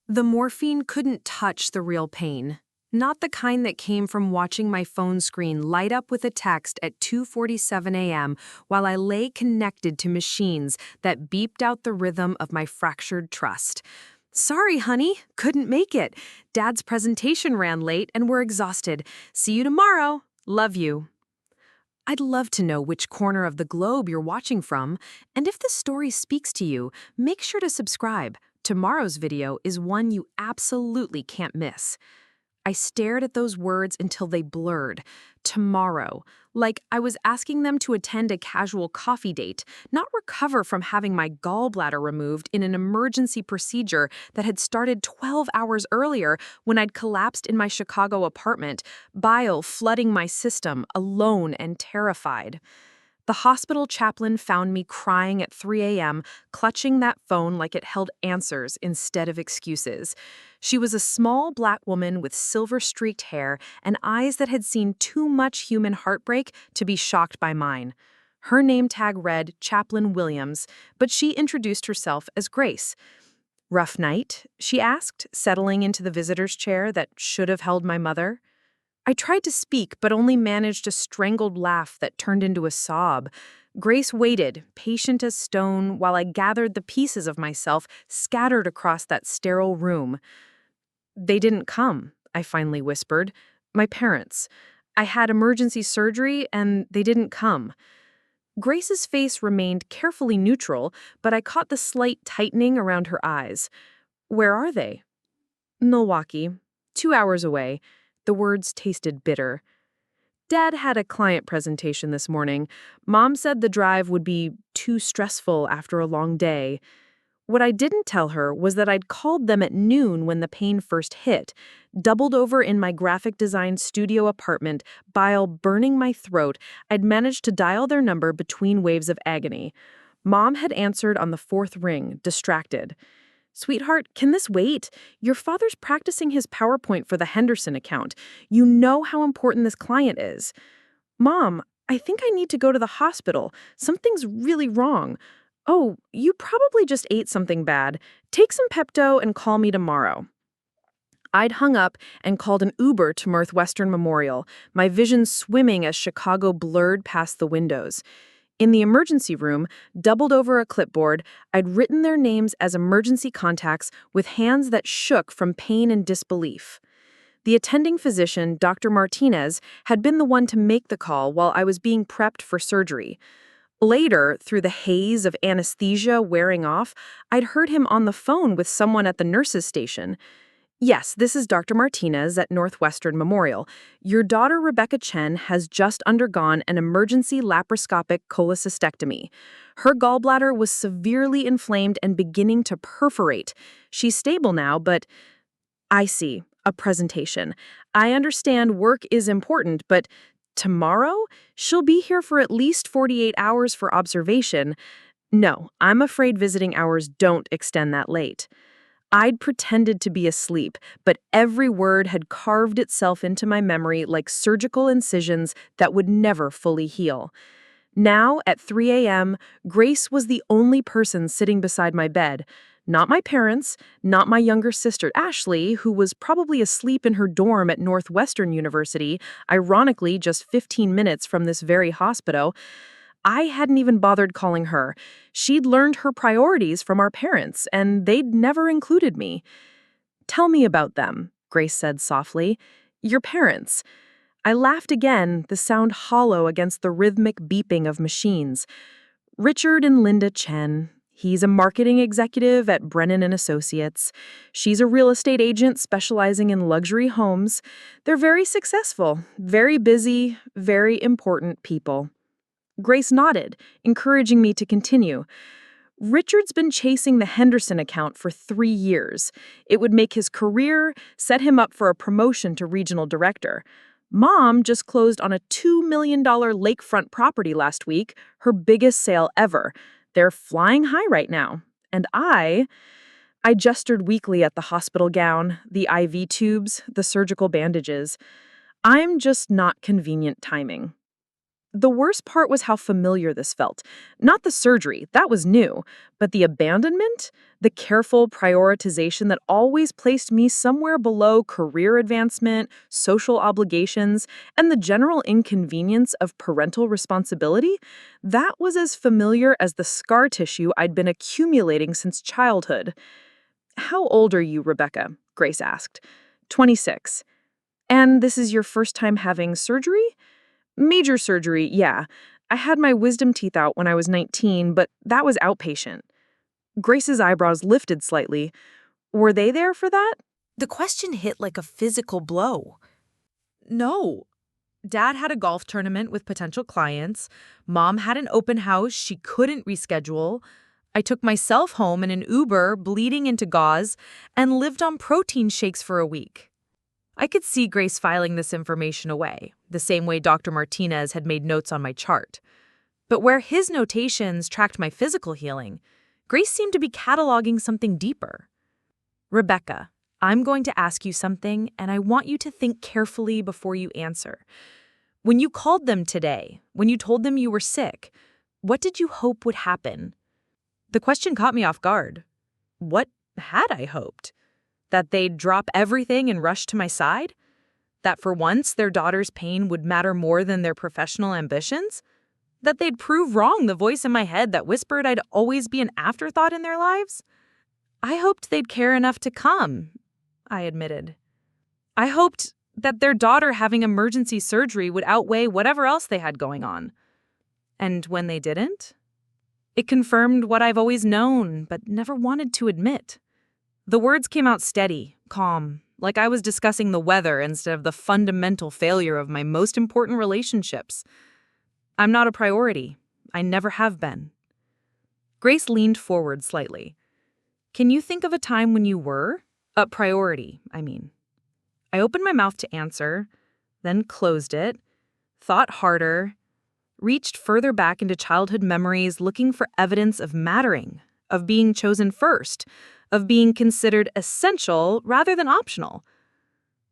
The morphine couldn't touch the real pain. Not the kind that came from watching my phone screen light up with a text at 2:47 a.m. while I lay connected to machines that beeped out the rhythm of my fractured trust. Sorry, honey, couldn't make it. Dad's presentation ran late and we're exhausted. See you tomorrow. Love you. I'd love to know which corner of the globe you're watching from, and if this story speaks to you, make sure to subscribe. Tomorrow's video is one you absolutely can't miss. I stared at those words until they blurred. Tomorrow. Like I was asking them to attend a casual coffee date, not recover from having my gallbladder removed in an emergency procedure that had started 12 hours earlier when I'd collapsed in my Chicago apartment, bile flooding my system, alone and terrified. The hospital chaplain found me crying at 3 a.m., clutching that phone like it held answers instead of excuses. She was a small black woman with silver-streaked hair and eyes that had seen too much human heartbreak to be shocked by mine. Her name tag read Chaplain Williams, but she introduced herself as Grace. "Rough night?" she asked, settling into the visitor's chair that should have held my mother. I tried to speak, but only managed a strangled laugh that turned into a sob. Grace waited, patient as stone, while I gathered the pieces of myself scattered across that sterile room. "They didn't come," I finally whispered. "My parents. I had emergency surgery, and they didn't come." Grace's face remained carefully neutral, but I caught the slight tightening around her eyes. "Where are they?" "Milwaukee. 2 hours away." The words tasted bitter. "Dad had a client presentation this morning. Mom said the drive would be too stressful after a long day." What I didn't tell her was that I'd called them at noon when the pain first hit, doubled over in my graphic design studio apartment, bile burning my throat. I'd managed to dial their number between waves of agony. Mom had answered on the fourth ring, distracted. "Sweetheart, can this wait? Your father's practicing his PowerPoint for the Henderson account. You know how important this client is." "Mom, I think I need to go to the hospital. Something's really wrong." "Oh, you probably just ate something bad. Take some Pepto and call me tomorrow." I'd hung up and called an Uber to Northwestern Memorial, my vision swimming as Chicago blurred past the windows. In the emergency room, doubled over a clipboard, I'd written their names as emergency contacts with hands that shook from pain and disbelief. The attending physician, Dr. Martinez, had been the one to make the call while I was being prepped for surgery. Later, through the haze of anesthesia wearing off, I'd heard him on the phone with someone at the nurses' station. "Yes, this is Dr. Martinez at Northwestern Memorial. Your daughter, Rebecca Chen, has just undergone an emergency laparoscopic cholecystectomy. Her gallbladder was severely inflamed and beginning to perforate. She's stable now, but—" "I see. A presentation. I understand work is important, but tomorrow? She'll be here for at least 48 hours for observation. No, I'm afraid visiting hours don't extend that late." I'd pretended to be asleep, but every word had carved itself into my memory like surgical incisions that would never fully heal. Now, at 3 a.m., Grace was the only person sitting beside my bed. Not my parents, not my younger sister Ashley, who was probably asleep in her dorm at Northwestern University, ironically just 15 minutes from this very hospital. I hadn't even bothered calling her. She'd learned her priorities from our parents, and they'd never included me. "Tell me about them," Grace said softly. "Your parents." I laughed again, the sound hollow against the rhythmic beeping of machines. "Richard and Linda Chen. He's a marketing executive at Brennan and Associates. She's a real estate agent specializing in luxury homes. They're very successful, very busy, very important people." Grace nodded, encouraging me to continue. "Richard's been chasing the Henderson account for 3 years. It would make his career, set him up for a promotion to regional director. Mom just closed on a $2 million lakefront property last week, her biggest sale ever. They're flying high right now. And I gestured weakly at the hospital gown, the IV tubes, the surgical bandages. I'm just not convenient timing." The worst part was how familiar this felt. Not the surgery, that was new, but the abandonment, the careful prioritization that always placed me somewhere below career advancement, social obligations, and the general inconvenience of parental responsibility, that was as familiar as the scar tissue I'd been accumulating since childhood. "How old are you, Rebecca?" Grace asked. 26. "And this is your first time having surgery?" "Major surgery, yeah. I had my wisdom teeth out when I was 19, but that was outpatient." Grace's eyebrows lifted slightly. "Were they there for that?" The question hit like a physical blow. "No." Dad had a golf tournament with potential clients. Mom had an open house she couldn't reschedule. I took myself home in an Uber, bleeding into gauze, and lived on protein shakes for a week. I could see Grace filing this information away, the same way Dr. Martinez had made notes on my chart. But where his notations tracked my physical healing, Grace seemed to be cataloging something deeper. "Rebecca, I'm going to ask you something, and I want you to think carefully before you answer. When you called them today, when you told them you were sick, what did you hope would happen?" The question caught me off guard. What had I hoped? That they'd drop everything and rush to my side? That for once their daughter's pain would matter more than their professional ambitions? That they'd prove wrong the voice in my head that whispered I'd always be an afterthought in their lives? I hoped they'd care enough to come, I admitted. I hoped that their daughter having emergency surgery would outweigh whatever else they had going on. And when they didn't, it confirmed what I've always known but never wanted to admit. The words came out steady, calm, like I was discussing the weather instead of the fundamental failure of my most important relationships. I'm not a priority. I never have been. Grace leaned forward slightly. "Can you think of a time when you were? A priority, I mean." I opened my mouth to answer, then closed it, thought harder, reached further back into childhood memories looking for evidence of mattering, of being chosen first, of being considered essential rather than optional.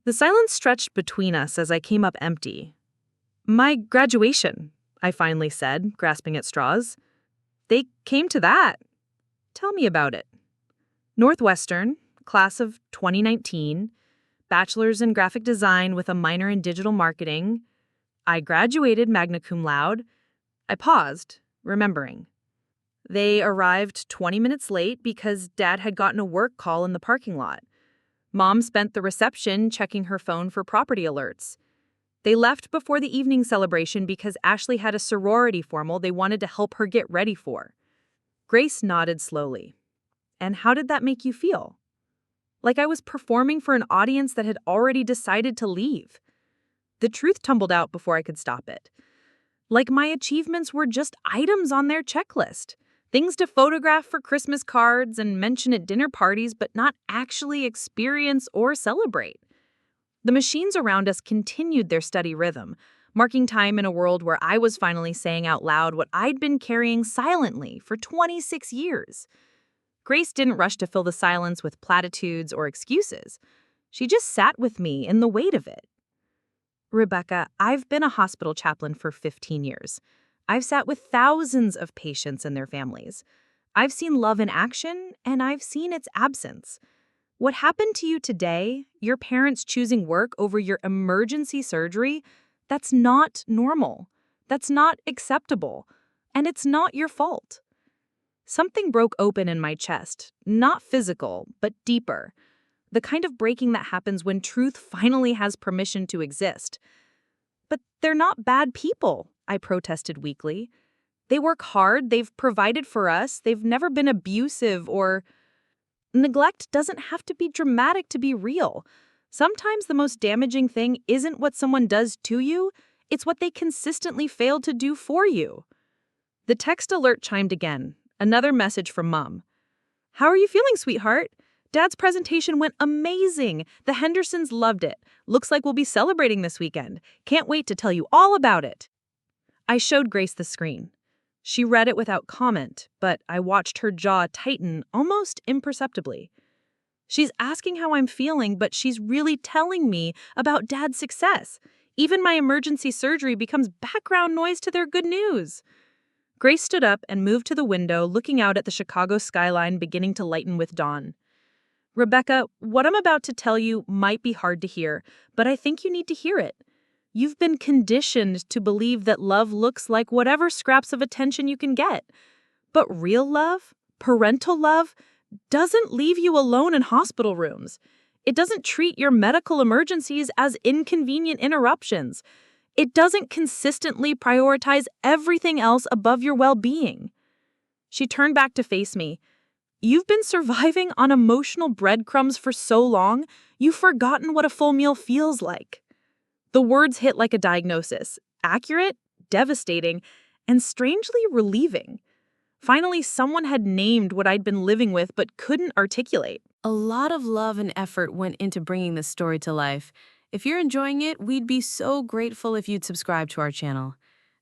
The silence stretched between us as I came up empty. "My graduation," I finally said, grasping at straws. "They came to that. Tell me about it." "Northwestern, class of 2019, bachelor's in graphic design with a minor in digital marketing. I graduated magna cum laude." I paused, remembering. "They arrived 20 minutes late because Dad had gotten a work call in the parking lot. Mom spent the reception checking her phone for property alerts. They left before the evening celebration because Ashley had a sorority formal they wanted to help her get ready for." Grace nodded slowly. "And how did that make you feel?" Like I was performing for an audience that had already decided to leave. The truth tumbled out before I could stop it. Like my achievements were just items on their checklist. Things to photograph for Christmas cards and mention at dinner parties, but not actually experience or celebrate. The machines around us continued their steady rhythm, marking time in a world where I was finally saying out loud what I'd been carrying silently for 26 years. Grace didn't rush to fill the silence with platitudes or excuses. She just sat with me in the weight of it. "Rebecca, I've been a hospital chaplain for 15 years. I've sat with thousands of patients and their families. I've seen love in action, and I've seen its absence. What happened to you today, your parents choosing work over your emergency surgery, that's not normal. That's not acceptable. And it's not your fault." Something broke open in my chest, not physical, but deeper. The kind of breaking that happens when truth finally has permission to exist. "But they're not bad people," I protested weakly. "They work hard, they've provided for us, they've never been abusive or—" Neglect doesn't have to be dramatic to be real. Sometimes the most damaging thing isn't what someone does to you, it's what they consistently fail to do for you. The text alert chimed again, another message from Mom. "How are you feeling, sweetheart? Dad's presentation went amazing. The Hendersons loved it. Looks like we'll be celebrating this weekend. Can't wait to tell you all about it." I showed Grace the screen. She read it without comment, but I watched her jaw tighten almost imperceptibly. She's asking how I'm feeling, but she's really telling me about Dad's success. Even my emergency surgery becomes background noise to their good news. Grace stood up and moved to the window, looking out at the Chicago skyline beginning to lighten with dawn. Rebecca, what I'm about to tell you might be hard to hear, but I think you need to hear it. You've been conditioned to believe that love looks like whatever scraps of attention you can get. But real love, parental love, doesn't leave you alone in hospital rooms. It doesn't treat your medical emergencies as inconvenient interruptions. It doesn't consistently prioritize everything else above your well-being. She turned back to face me. You've been surviving on emotional breadcrumbs for so long, you've forgotten what a full meal feels like. The words hit like a diagnosis, accurate, devastating, and strangely relieving. Finally, someone had named what I'd been living with but couldn't articulate. A lot of love and effort went into bringing this story to life. If you're enjoying it, we'd be so grateful if you'd subscribe to our channel.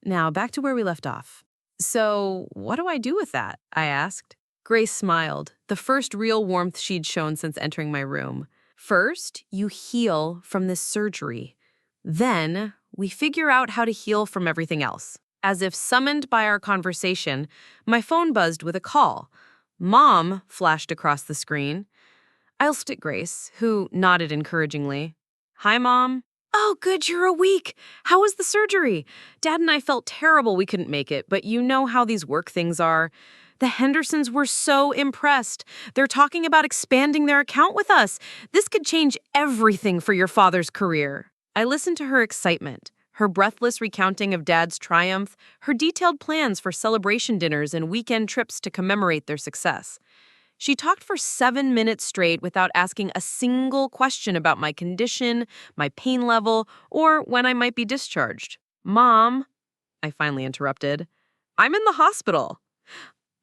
Now, back to where we left off. So, what do I do with that? I asked. Grace smiled, the first real warmth she'd shown since entering my room. First, you heal from this surgery. Then, we figure out how to heal from everything else. As if summoned by our conversation, my phone buzzed with a call. Mom flashed across the screen. I looked at Grace, who nodded encouragingly. Hi, Mom. Oh, good, you're awake. How was the surgery? Dad and I felt terrible we couldn't make it, but you know how these work things are. The Hendersons were so impressed. They're talking about expanding their account with us. This could change everything for your father's career. I listened to her excitement, her breathless recounting of Dad's triumph, her detailed plans for celebration dinners and weekend trips to commemorate their success. She talked for 7 minutes straight without asking a single question about my condition, my pain level, or when I might be discharged. Mom, I finally interrupted, I'm in the hospital.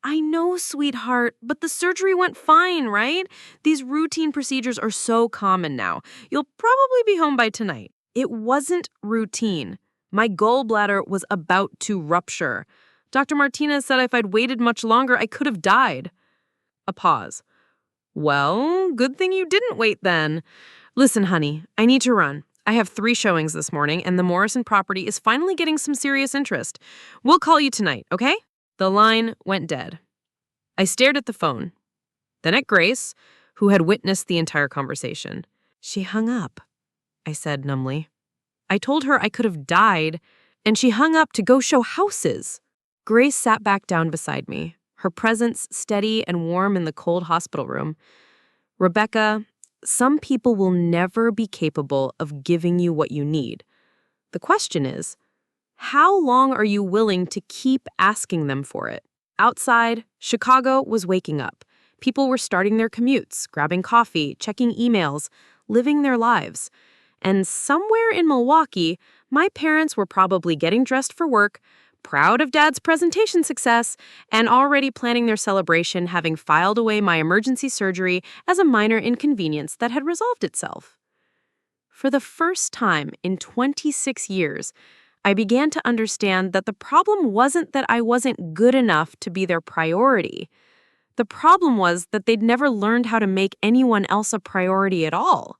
I know, sweetheart, but the surgery went fine, right? These routine procedures are so common now. You'll probably be home by tonight. It wasn't routine. My gallbladder was about to rupture. Dr. Martinez said if I'd waited much longer, I could have died. A pause. Well, good thing you didn't wait then. Listen, honey, I need to run. I have 3 showings this morning, and the Morrison property is finally getting some serious interest. We'll call you tonight, okay? The line went dead. I stared at the phone, then at Grace, who had witnessed the entire conversation. She hung up, I said numbly. I told her I could have died, and she hung up to go show houses. Grace sat back down beside me, her presence steady and warm in the cold hospital room. Rebecca, some people will never be capable of giving you what you need. The question is, how long are you willing to keep asking them for it? Outside, Chicago was waking up. People were starting their commutes, grabbing coffee, checking emails, living their lives. And somewhere in Milwaukee, my parents were probably getting dressed for work, proud of Dad's presentation success, and already planning their celebration, having filed away my emergency surgery as a minor inconvenience that had resolved itself. For the first time in 26 years, I began to understand that the problem wasn't that I wasn't good enough to be their priority. The problem was that they'd never learned how to make anyone else a priority at all.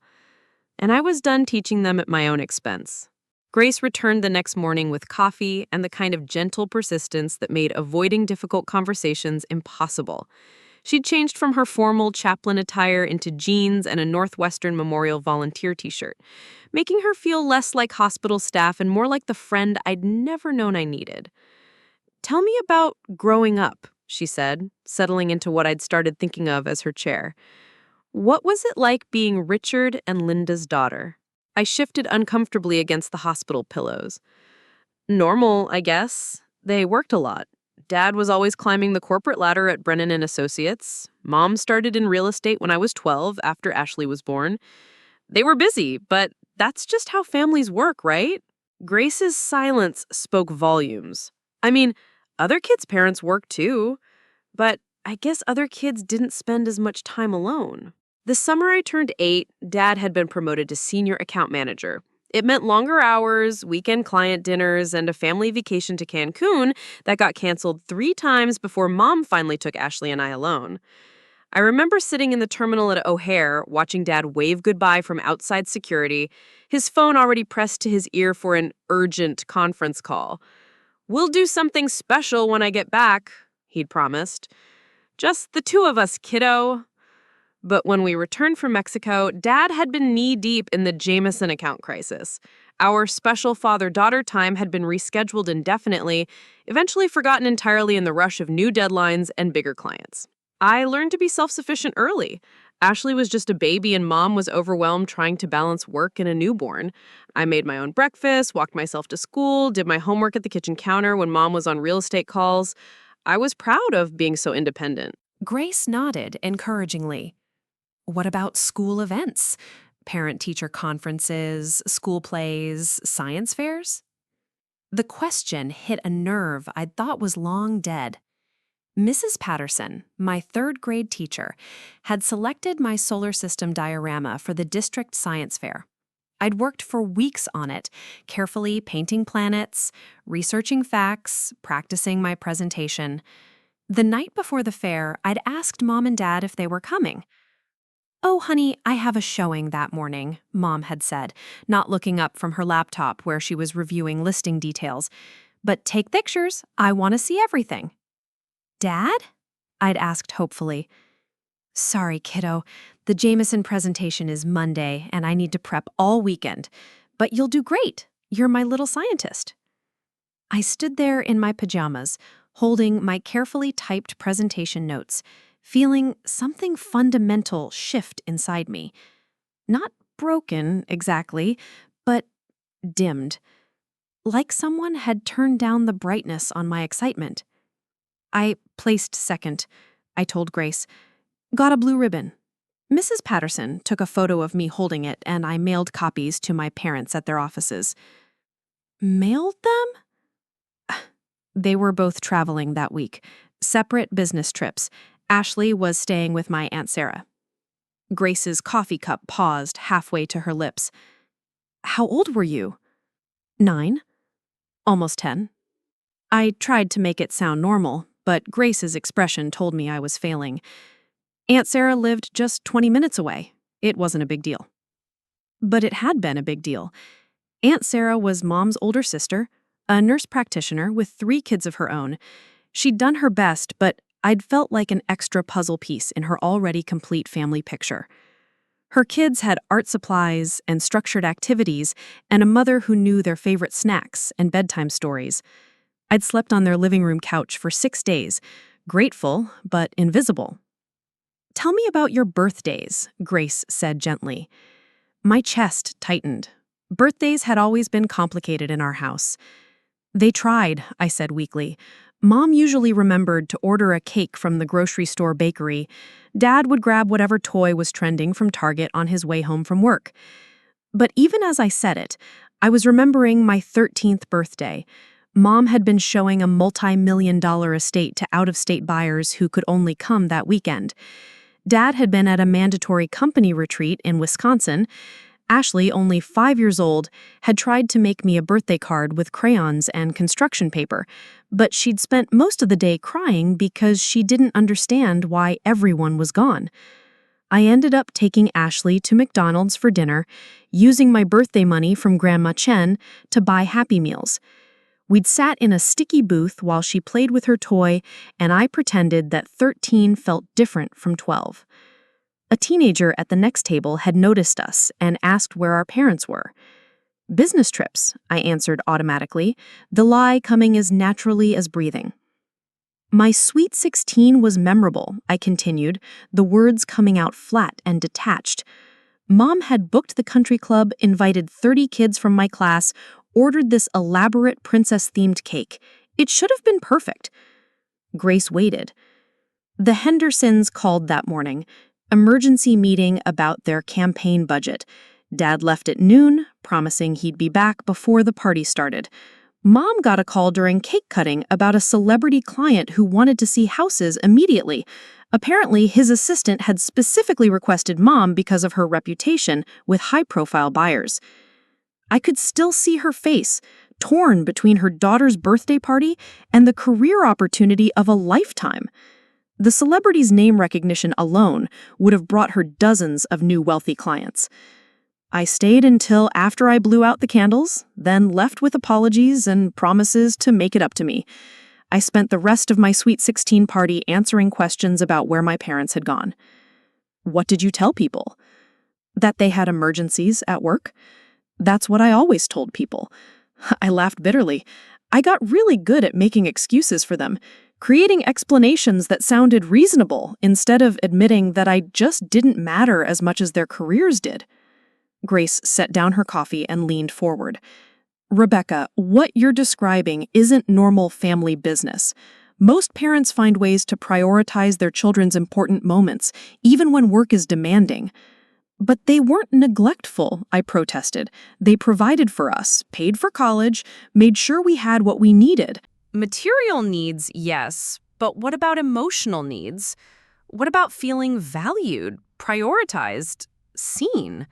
And I was done teaching them at my own expense. Grace returned the next morning with coffee and the kind of gentle persistence that made avoiding difficult conversations impossible. She'd changed from her formal chaplain attire into jeans and a Northwestern Memorial volunteer t-shirt, making her feel less like hospital staff and more like the friend I'd never known I needed. Tell me about growing up, she said, settling into what I'd started thinking of as her chair. What was it like being Richard and Linda's daughter? I shifted uncomfortably against the hospital pillows. Normal, I guess. They worked a lot. Dad was always climbing the corporate ladder at Brennan and Associates. Mom started in real estate when I was 12 after Ashley was born. They were busy, but that's just how families work, right? Grace's silence spoke volumes. I mean, other kids' parents work too, but I guess other kids didn't spend as much time alone. The summer I turned 8, Dad had been promoted to senior account manager. It meant longer hours, weekend client dinners, and a family vacation to Cancun that got canceled 3 times before Mom finally took Ashley and I alone. I remember sitting in the terminal at O'Hare, watching Dad wave goodbye from outside security, his phone already pressed to his ear for an urgent conference call. "We'll do something special when I get back," he'd promised. "Just the two of us, kiddo." But when we returned from Mexico, Dad had been knee-deep in the Jameson account crisis. Our special father-daughter time had been rescheduled indefinitely, eventually forgotten entirely in the rush of new deadlines and bigger clients. I learned to be self-sufficient early. Ashley was just a baby and Mom was overwhelmed trying to balance work and a newborn. I made my own breakfast, walked myself to school, did my homework at the kitchen counter when Mom was on real estate calls. I was proud of being so independent. Grace nodded encouragingly. What about school events? Parent-teacher conferences, school plays, science fairs? The question hit a nerve I'd thought was long dead. Mrs. Patterson, my third-grade teacher, had selected my solar system diorama for the district science fair. I'd worked for weeks on it, carefully painting planets, researching facts, practicing my presentation. The night before the fair, I'd asked Mom and Dad if they were coming. "Oh, honey, I have a showing that morning," Mom had said, not looking up from her laptop where she was reviewing listing details. "But take pictures. I want to see everything." "Dad?" I'd asked hopefully. "Sorry, kiddo. The Jameson presentation is Monday, and I need to prep all weekend. But you'll do great. You're my little scientist." I stood there in my pajamas, holding my carefully typed presentation notes, feeling something fundamental shift inside me. Not broken, exactly, but dimmed. Like someone had turned down the brightness on my excitement. "I placed second," I told Grace. "Got a blue ribbon." Mrs. Patterson took a photo of me holding it, and I mailed copies to my parents at their offices. Mailed them? They were both traveling that week, separate business trips. Ashley was staying with my Aunt Sarah. Grace's coffee cup paused halfway to her lips. "How old were you?" 9. Almost 10. I tried to make it sound normal, but Grace's expression told me I was failing. Aunt Sarah lived just 20 minutes away. It wasn't a big deal. But it had been a big deal. Aunt Sarah was Mom's older sister, a nurse practitioner with 3 kids of her own. She'd done her best, but I'd felt like an extra puzzle piece in her already complete family picture. Her kids had art supplies and structured activities, and a mother who knew their favorite snacks and bedtime stories. I'd slept on their living room couch for 6 days, grateful but invisible. "Tell me about your birthdays," Grace said gently. My chest tightened. Birthdays had always been complicated in our house. "They tried," I said weakly. Mom usually remembered to order a cake from the grocery store bakery. Dad would grab whatever toy was trending from Target on his way home from work. But even as I said it, I was remembering my 13th birthday. Mom had been showing a multi-million-dollar estate to out-of-state buyers who could only come that weekend. Dad had been at a mandatory company retreat in Wisconsin. Ashley, only 5 years old, had tried to make me a birthday card with crayons and construction paper, but she'd spent most of the day crying because she didn't understand why everyone was gone. I ended up taking Ashley to McDonald's for dinner, using my birthday money from Grandma Chen to buy Happy Meals. We'd sat in a sticky booth while she played with her toy, and I pretended that 13 felt different from 12. A teenager at the next table had noticed us and asked where our parents were. "Business trips," I answered automatically, the lie coming as naturally as breathing. "My sweet 16 was memorable," I continued, the words coming out flat and detached. "Mom had booked the country club, invited 30 kids from my class, ordered this elaborate princess-themed cake. It should have been perfect." Grace waited. The Hendersons called that morning. Emergency meeting about their campaign budget. Dad left at noon, promising he'd be back before the party started. Mom got a call during cake cutting about a celebrity client who wanted to see houses immediately. Apparently, his assistant had specifically requested Mom because of her reputation with high-profile buyers. I could still see her face, torn between her daughter's birthday party and the career opportunity of a lifetime. The celebrity's name recognition alone would have brought her dozens of new wealthy clients. I stayed until after I blew out the candles, then left with apologies and promises to make it up to me. I spent the rest of my Sweet 16 party answering questions about where my parents had gone. What did you tell people? That they had emergencies at work? That's what I always told people. I laughed bitterly. I got really good at making excuses for them, creating explanations that sounded reasonable instead of admitting that I just didn't matter as much as their careers did. Grace set down her coffee and leaned forward. Rebecca, what you're describing isn't normal family business. Most parents find ways to prioritize their children's important moments, even when work is demanding. But they weren't neglectful, I protested. They provided for us, paid for college, made sure we had what we needed. Material needs, yes, but what about emotional needs? What about feeling valued, prioritized, seen?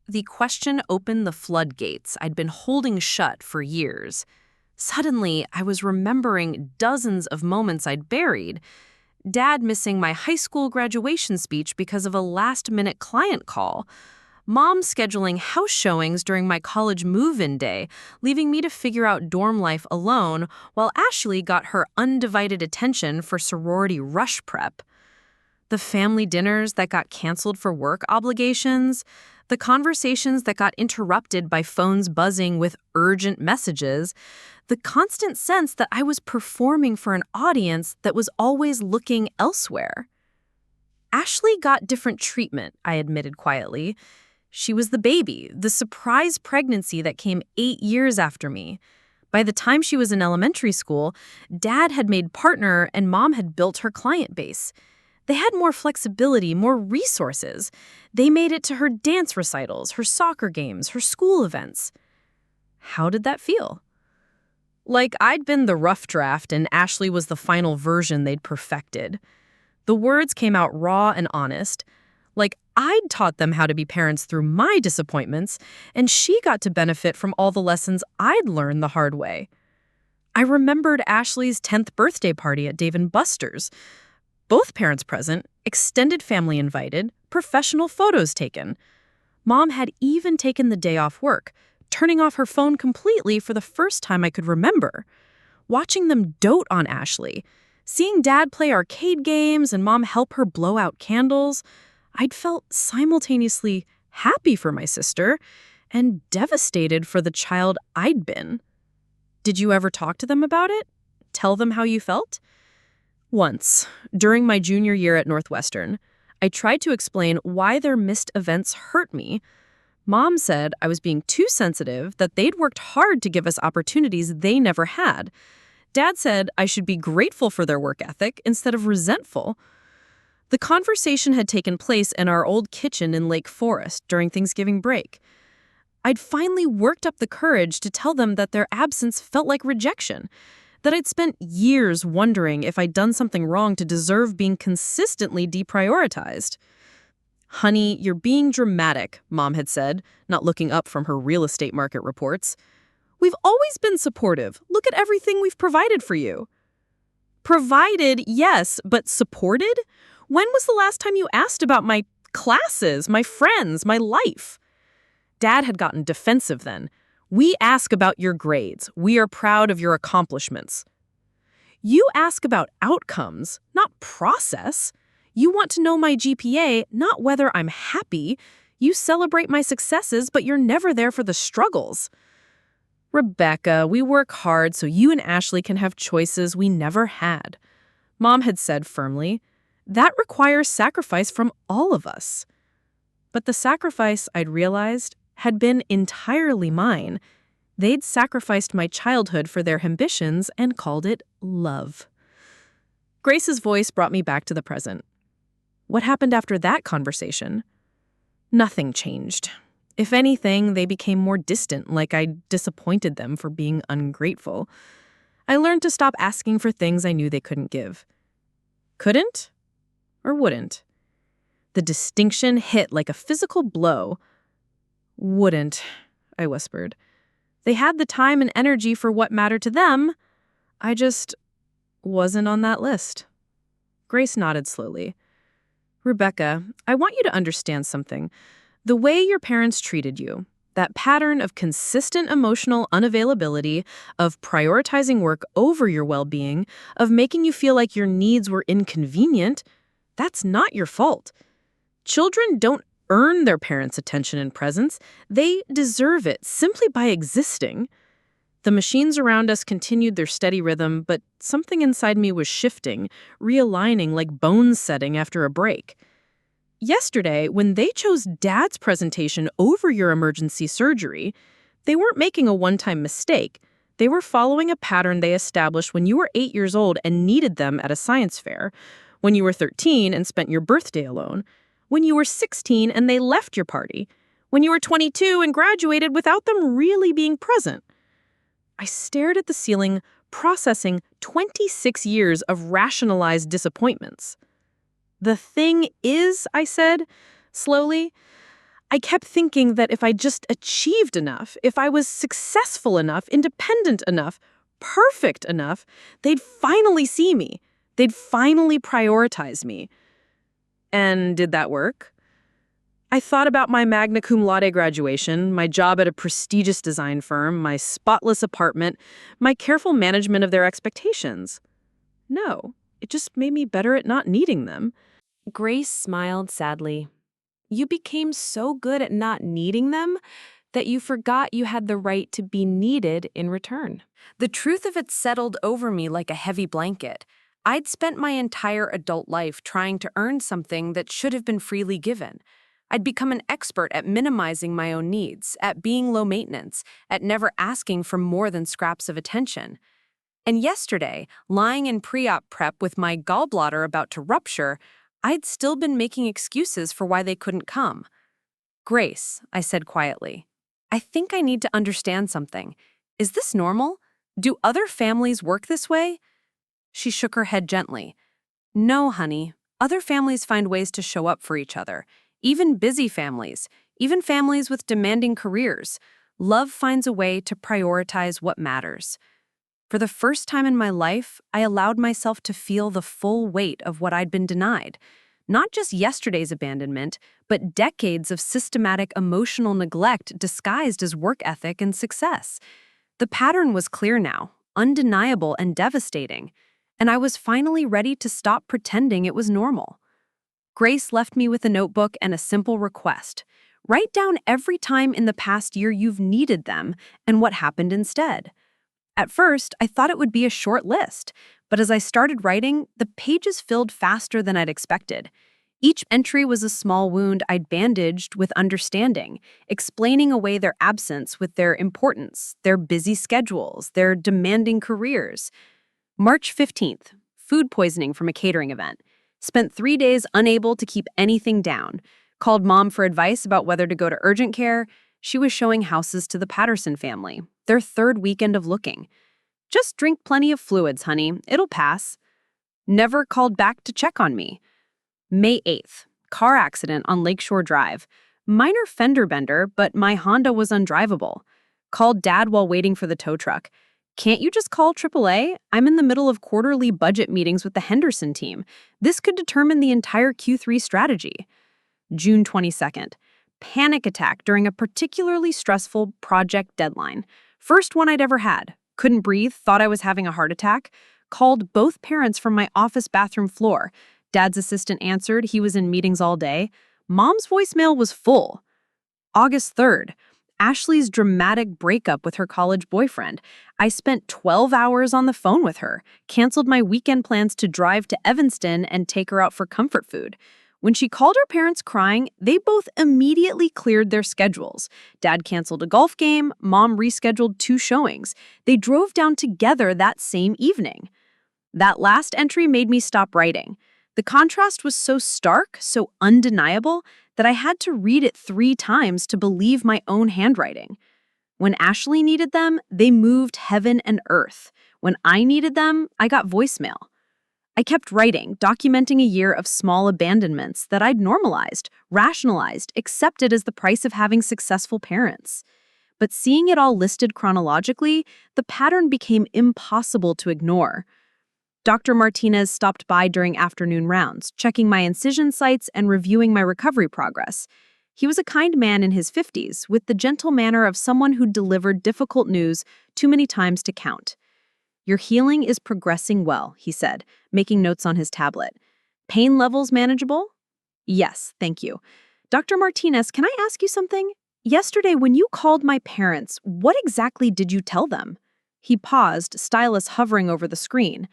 The question opened the floodgates I'd been holding shut for years. Suddenly, I was remembering dozens of moments I'd buried. Dad missing my high school graduation speech because of a last-minute client call. Mom scheduling house showings during my college move-in day, leaving me to figure out dorm life alone, while Ashley got her undivided attention for sorority rush prep. The family dinners that got canceled for work obligations, the conversations that got interrupted by phones buzzing with urgent messages, the constant sense that I was performing for an audience that was always looking elsewhere. Ashley got different treatment, I admitted quietly. She was the baby, the surprise pregnancy that came 8 years after me. By the time she was in elementary school, Dad had made partner and Mom had built her client base. They had more flexibility, more resources. They made it to her dance recitals, her soccer games, her school events. How did that feel? Like I'd been the rough draft and Ashley was the final version they'd perfected. The words came out raw and honest. Like I'd taught them how to be parents through my disappointments, and she got to benefit from all the lessons I'd learned the hard way. I remembered Ashley's 10th birthday party at Dave & Buster's. Both parents present, extended family invited, professional photos taken. Mom had even taken the day off work, turning off her phone completely for the first time I could remember. Watching them dote on Ashley, seeing Dad play arcade games and Mom help her blow out candles, I'd felt simultaneously happy for my sister and devastated for the child I'd been. Did you ever talk to them about it? Tell them how you felt? Once, during my junior year at Northwestern, I tried to explain why their missed events hurt me. Mom said I was being too sensitive, that they'd worked hard to give us opportunities they never had. Dad said I should be grateful for their work ethic instead of resentful. The conversation had taken place in our old kitchen in Lake Forest during Thanksgiving break. I'd finally worked up the courage to tell them that their absence felt like rejection, that I'd spent years wondering if I'd done something wrong to deserve being consistently deprioritized. "Honey, you're being dramatic," Mom had said, not looking up from her real estate market reports. "We've always been supportive. Look at everything we've provided for you." Provided, yes, but supported? When was the last time you asked about my classes, my friends, my life? Dad had gotten defensive then. "We ask about your grades. We are proud of your accomplishments." You ask about outcomes, not process. You want to know my GPA, not whether I'm happy. You celebrate my successes, but you're never there for the struggles. "Rebecca, we work hard so you and Ashley can have choices we never had," Mom had said firmly. "That requires sacrifice from all of us." But the sacrifice, I'd realized, had been entirely mine. They'd sacrificed my childhood for their ambitions and called it love. Grace's voice brought me back to the present. What happened after that conversation? Nothing changed. If anything, they became more distant, like I disappointed them for being ungrateful. I learned to stop asking for things I knew they couldn't give. Couldn't? Or wouldn't? The distinction hit like a physical blow. "Wouldn't," I whispered. They had the time and energy for what mattered to them. I just wasn't on that list. Grace nodded slowly. Rebecca, I want you to understand something. The way your parents treated you, that pattern of consistent emotional unavailability, of prioritizing work over your well-being, of making you feel like your needs were inconvenient, that's not your fault. Children don't earn their parents' attention and presence. They deserve it simply by existing. The machines around us continued their steady rhythm, but something inside me was shifting, realigning like bones setting after a break. Yesterday, when they chose Dad's presentation over your emergency surgery, they weren't making a one-time mistake. They were following a pattern they established when you were 8 years old and needed them at a science fair, when you were 13 and spent your birthday alone, when you were 16 and they left your party, when you were 22 and graduated without them really being present. I stared at the ceiling, processing 26 years of rationalized disappointments. The thing is, I said, slowly, I kept thinking that if I just achieved enough, if I was successful enough, independent enough, perfect enough, they'd finally see me. They'd finally prioritize me. And did that work? I thought about my magna cum laude graduation, my job at a prestigious design firm, my spotless apartment, my careful management of their expectations. No, it just made me better at not needing them. Grace smiled sadly. You became so good at not needing them that you forgot you had the right to be needed in return. The truth of it settled over me like a heavy blanket. I'd spent my entire adult life trying to earn something that should have been freely given. I'd become an expert at minimizing my own needs, at being low maintenance, at never asking for more than scraps of attention. And yesterday, lying in pre-op prep with my gallbladder about to rupture, I'd still been making excuses for why they couldn't come. Grace, I said quietly, I think I need to understand something. Is this normal? Do other families work this way? She shook her head gently. No, honey. Other families find ways to show up for each other. Even busy families, even families with demanding careers. Love finds a way to prioritize what matters. For the first time in my life, I allowed myself to feel the full weight of what I'd been denied. Not just yesterday's abandonment, but decades of systematic emotional neglect disguised as work ethic and success. The pattern was clear now, undeniable and devastating, and I was finally ready to stop pretending it was normal. Grace left me with a notebook and a simple request. Write down every time in the past year you've needed them and what happened instead. At first, I thought it would be a short list, but as I started writing, the pages filled faster than I'd expected. Each entry was a small wound I'd bandaged with understanding, explaining away their absence with their importance, their busy schedules, their demanding careers. March 15th, food poisoning from a catering event. Spent 3 days unable to keep anything down. Called Mom for advice about whether to go to urgent care. She was showing houses to the Patterson family, their third weekend of looking. Just drink plenty of fluids, honey. It'll pass. Never called back to check on me. May 8th, car accident on Lakeshore Drive. Minor fender bender, but my Honda was undrivable. Called Dad while waiting for the tow truck. Can't you just call AAA? I'm in the middle of quarterly budget meetings with the Henderson team. This could determine the entire Q3 strategy. June 22nd. Panic attack during a particularly stressful project deadline. First one I'd ever had. Couldn't breathe, thought I was having a heart attack. Called both parents from my office bathroom floor. Dad's assistant answered, he was in meetings all day. Mom's voicemail was full. August 3rd. Ashley's dramatic breakup with her college boyfriend. I spent 12 hours on the phone with her, canceled my weekend plans to drive to Evanston and take her out for comfort food. When she called her parents crying, they both immediately cleared their schedules. Dad canceled a golf game, Mom rescheduled 2 showings. They drove down together that same evening. That last entry made me stop writing. The contrast was so stark, so undeniable, that I had to read it 3 times to believe my own handwriting. When Ashley needed them, they moved heaven and earth. When I needed them, I got voicemail. I kept writing, documenting a year of small abandonments that I'd normalized, rationalized, accepted as the price of having successful parents. But seeing it all listed chronologically, the pattern became impossible to ignore. Dr. Martinez stopped by during afternoon rounds, checking my incision sites and reviewing my recovery progress. He was a kind man in his 50s, with the gentle manner of someone who'd delivered difficult news too many times to count. "Your healing is progressing well," he said, making notes on his tablet. "Pain levels manageable?" "Yes, thank you." "Dr. Martinez, can I ask you something? Yesterday, when you called my parents, what exactly did you tell them?" He paused, stylus hovering over the screen.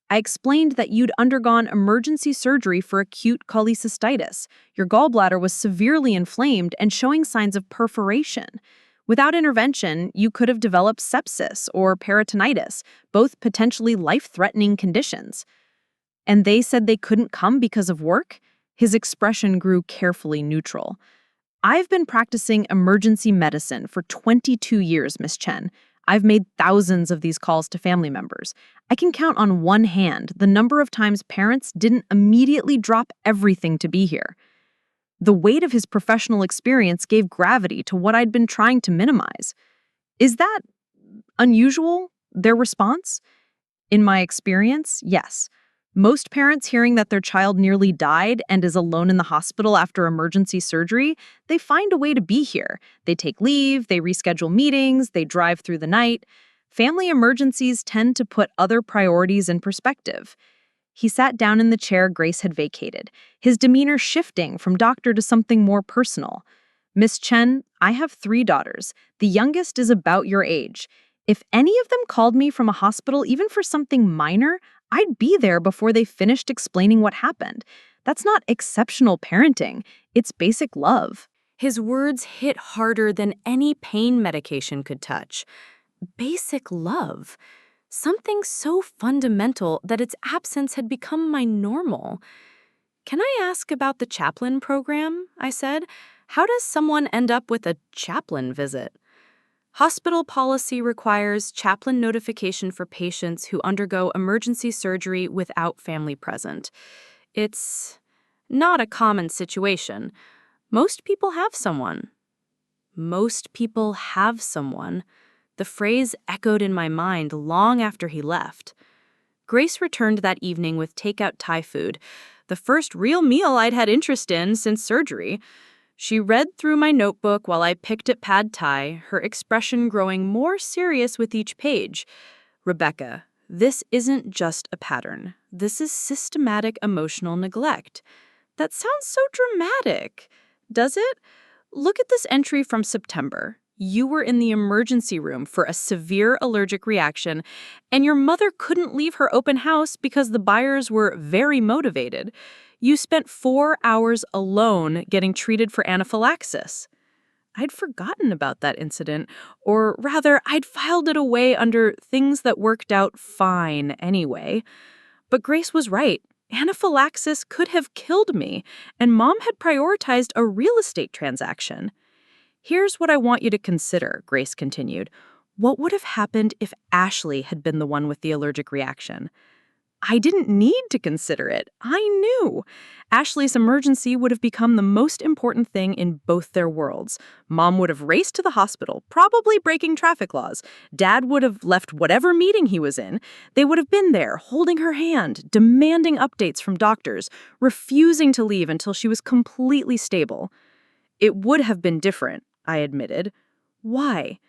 "I explained that you'd undergone emergency surgery for acute cholecystitis. Your gallbladder was severely inflamed and showing signs of perforation. Without intervention, you could have developed sepsis or peritonitis, both potentially life-threatening conditions." "And they said they couldn't come because of work?" His expression grew carefully neutral. "I've been practicing emergency medicine for 22 years, Miss Chen. I've made thousands of these calls to family members. I can count on one hand the number of times parents didn't immediately drop everything to be here." The weight of his professional experience gave gravity to what I'd been trying to minimize. "Is that unusual, their response?" "In my experience, yes. Most parents hearing that their child nearly died and is alone in the hospital after emergency surgery, they find a way to be here. They take leave, they reschedule meetings, they drive through the night. Family emergencies tend to put other priorities in perspective." He sat down in the chair Grace had vacated, his demeanor shifting from doctor to something more personal. "Miss Chen, I have 3 daughters. The youngest is about your age. If any of them called me from a hospital, even for something minor, I'd be there before they finished explaining what happened. That's not exceptional parenting. It's basic love." His words hit harder than any pain medication could touch. Basic love. Something so fundamental that its absence had become my normal. "Can I ask about the Chaplain program?" I said. "How does someone end up with a chaplain visit?" "Hospital policy requires chaplain notification for patients who undergo emergency surgery without family present. It's not a common situation. Most people have someone." Most people have someone. The phrase echoed in my mind long after he left. Grace returned that evening with takeout Thai food, the first real meal I'd had interest in since surgery. She read through my notebook while I picked at pad Thai, her expression growing more serious with each page. "Rebecca, this isn't just a pattern. This is systematic emotional neglect." "That sounds so dramatic. Does it? Look at this entry from September. You were in the emergency room for a severe allergic reaction, and your mother couldn't leave her open house because the buyers were very motivated. You spent 4 hours alone getting treated for anaphylaxis." I'd forgotten about that incident, or rather, I'd filed it away under things that worked out fine anyway. But Grace was right. Anaphylaxis could have killed me, and Mom had prioritized a real estate transaction. "Here's what I want you to consider," Grace continued. "What would have happened if Ashley had been the one with the allergic reaction?" I didn't need to consider it. I knew. Ashley's emergency would have become the most important thing in both their worlds. Mom would have raced to the hospital, probably breaking traffic laws. Dad would have left whatever meeting he was in. They would have been there, holding her hand, demanding updates from doctors, refusing to leave until she was completely stable. It would have been different, I admitted. Why?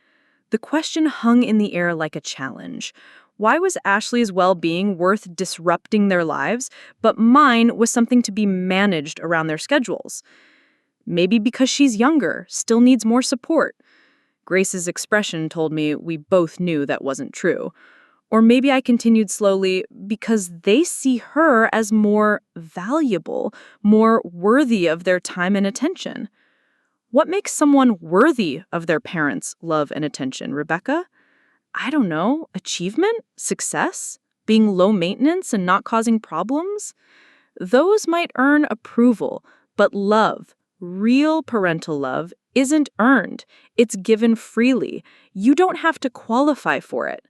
The question hung in the air like a challenge. Why was Ashley's well-being worth disrupting their lives, but mine was something to be managed around their schedules? Maybe because she's younger, still needs more support. Grace's expression told me we both knew that wasn't true. Or maybe I continued slowly because they see her as more valuable, more worthy of their time and attention. What makes someone worthy of their parents' love and attention, Rebecca? I don't know, achievement? Success? Being low maintenance and not causing problems? Those might earn approval, but love, real parental love, isn't earned. It's given freely. You don't have to qualify for it.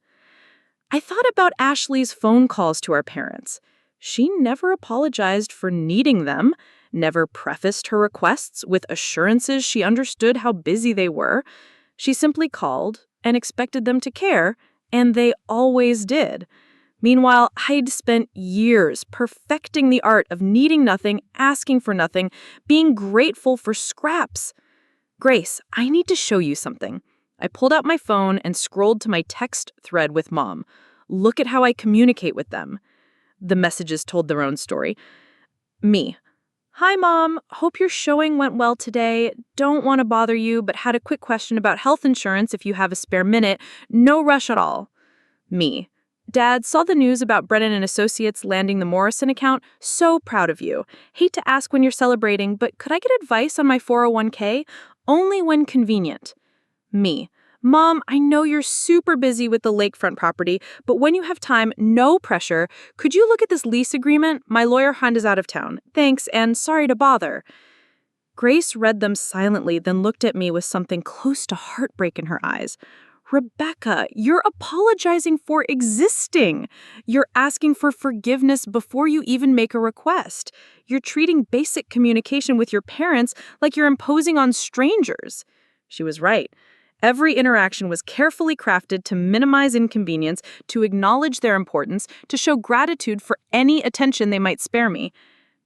I thought about Ashley's phone calls to our parents. She never apologized for needing them, never prefaced her requests with assurances she understood how busy they were. She simply called and expected them to care, and they always did. Meanwhile, I'd spent years perfecting the art of needing nothing, asking for nothing, being grateful for scraps. Grace, I need to show you something. I pulled out my phone and scrolled to my text thread with Mom. Look at how I communicate with them. The messages told their own story. Me. Hi, Mom. Hope your showing went well today. Don't want to bother you, but had a quick question about health insurance if you have a spare minute. No rush at all. Me. Dad, saw the news about Brennan and Associates landing the Morrison account. So proud of you. Hate to ask when you're celebrating, but could I get advice on my 401k? Only when convenient. Me. Mom, I know you're super busy with the lakefront property, but when you have time, no pressure, could you look at this lease agreement? My lawyer friend is out of town. Thanks, and sorry to bother. Grace read them silently, then looked at me with something close to heartbreak in her eyes. Rebecca, you're apologizing for existing. You're asking for forgiveness before you even make a request. You're treating basic communication with your parents like you're imposing on strangers. She was right. Every interaction was carefully crafted to minimize inconvenience, to acknowledge their importance, to show gratitude for any attention they might spare me.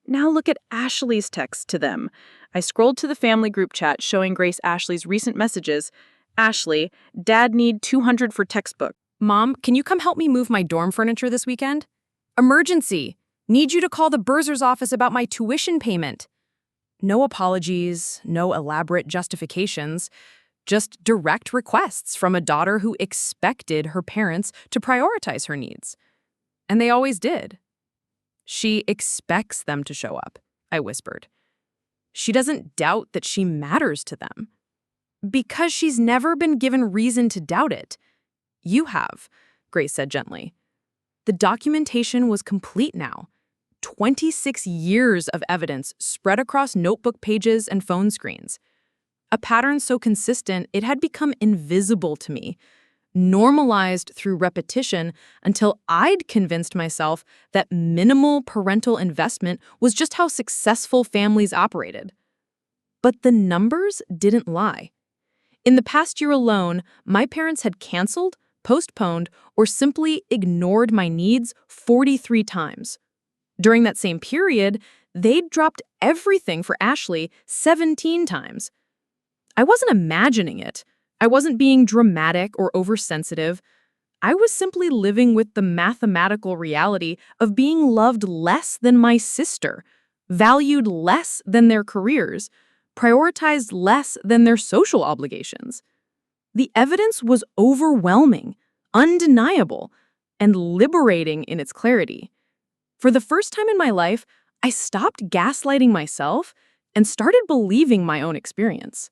Now look at Ashley's text to them. I scrolled to the family group chat showing Grace Ashley's recent messages. Ashley, Dad need $200 for textbook. Mom, can you come help me move my dorm furniture this weekend? Emergency! Need you to call the bursar's office about my tuition payment. No apologies, no elaborate justifications, just direct requests from a daughter who expected her parents to prioritize her needs. And they always did. She expects them to show up, I whispered. She doesn't doubt that she matters to them. Because she's never been given reason to doubt it. You have, Grace said gently. The documentation was complete now. 26 years of evidence spread across notebook pages and phone screens. A pattern so consistent it had become invisible to me, normalized through repetition until I'd convinced myself that minimal parental investment was just how successful families operated. But the numbers didn't lie. In the past year alone, my parents had canceled, postponed, or simply ignored my needs 43 times. During that same period, they'd dropped everything for Ashley 17 times. I wasn't imagining it. I wasn't being dramatic or oversensitive. I was simply living with the mathematical reality of being loved less than my sister, valued less than their careers, prioritized less than their social obligations. The evidence was overwhelming, undeniable, and liberating in its clarity. For the first time in my life, I stopped gaslighting myself and started believing my own experience.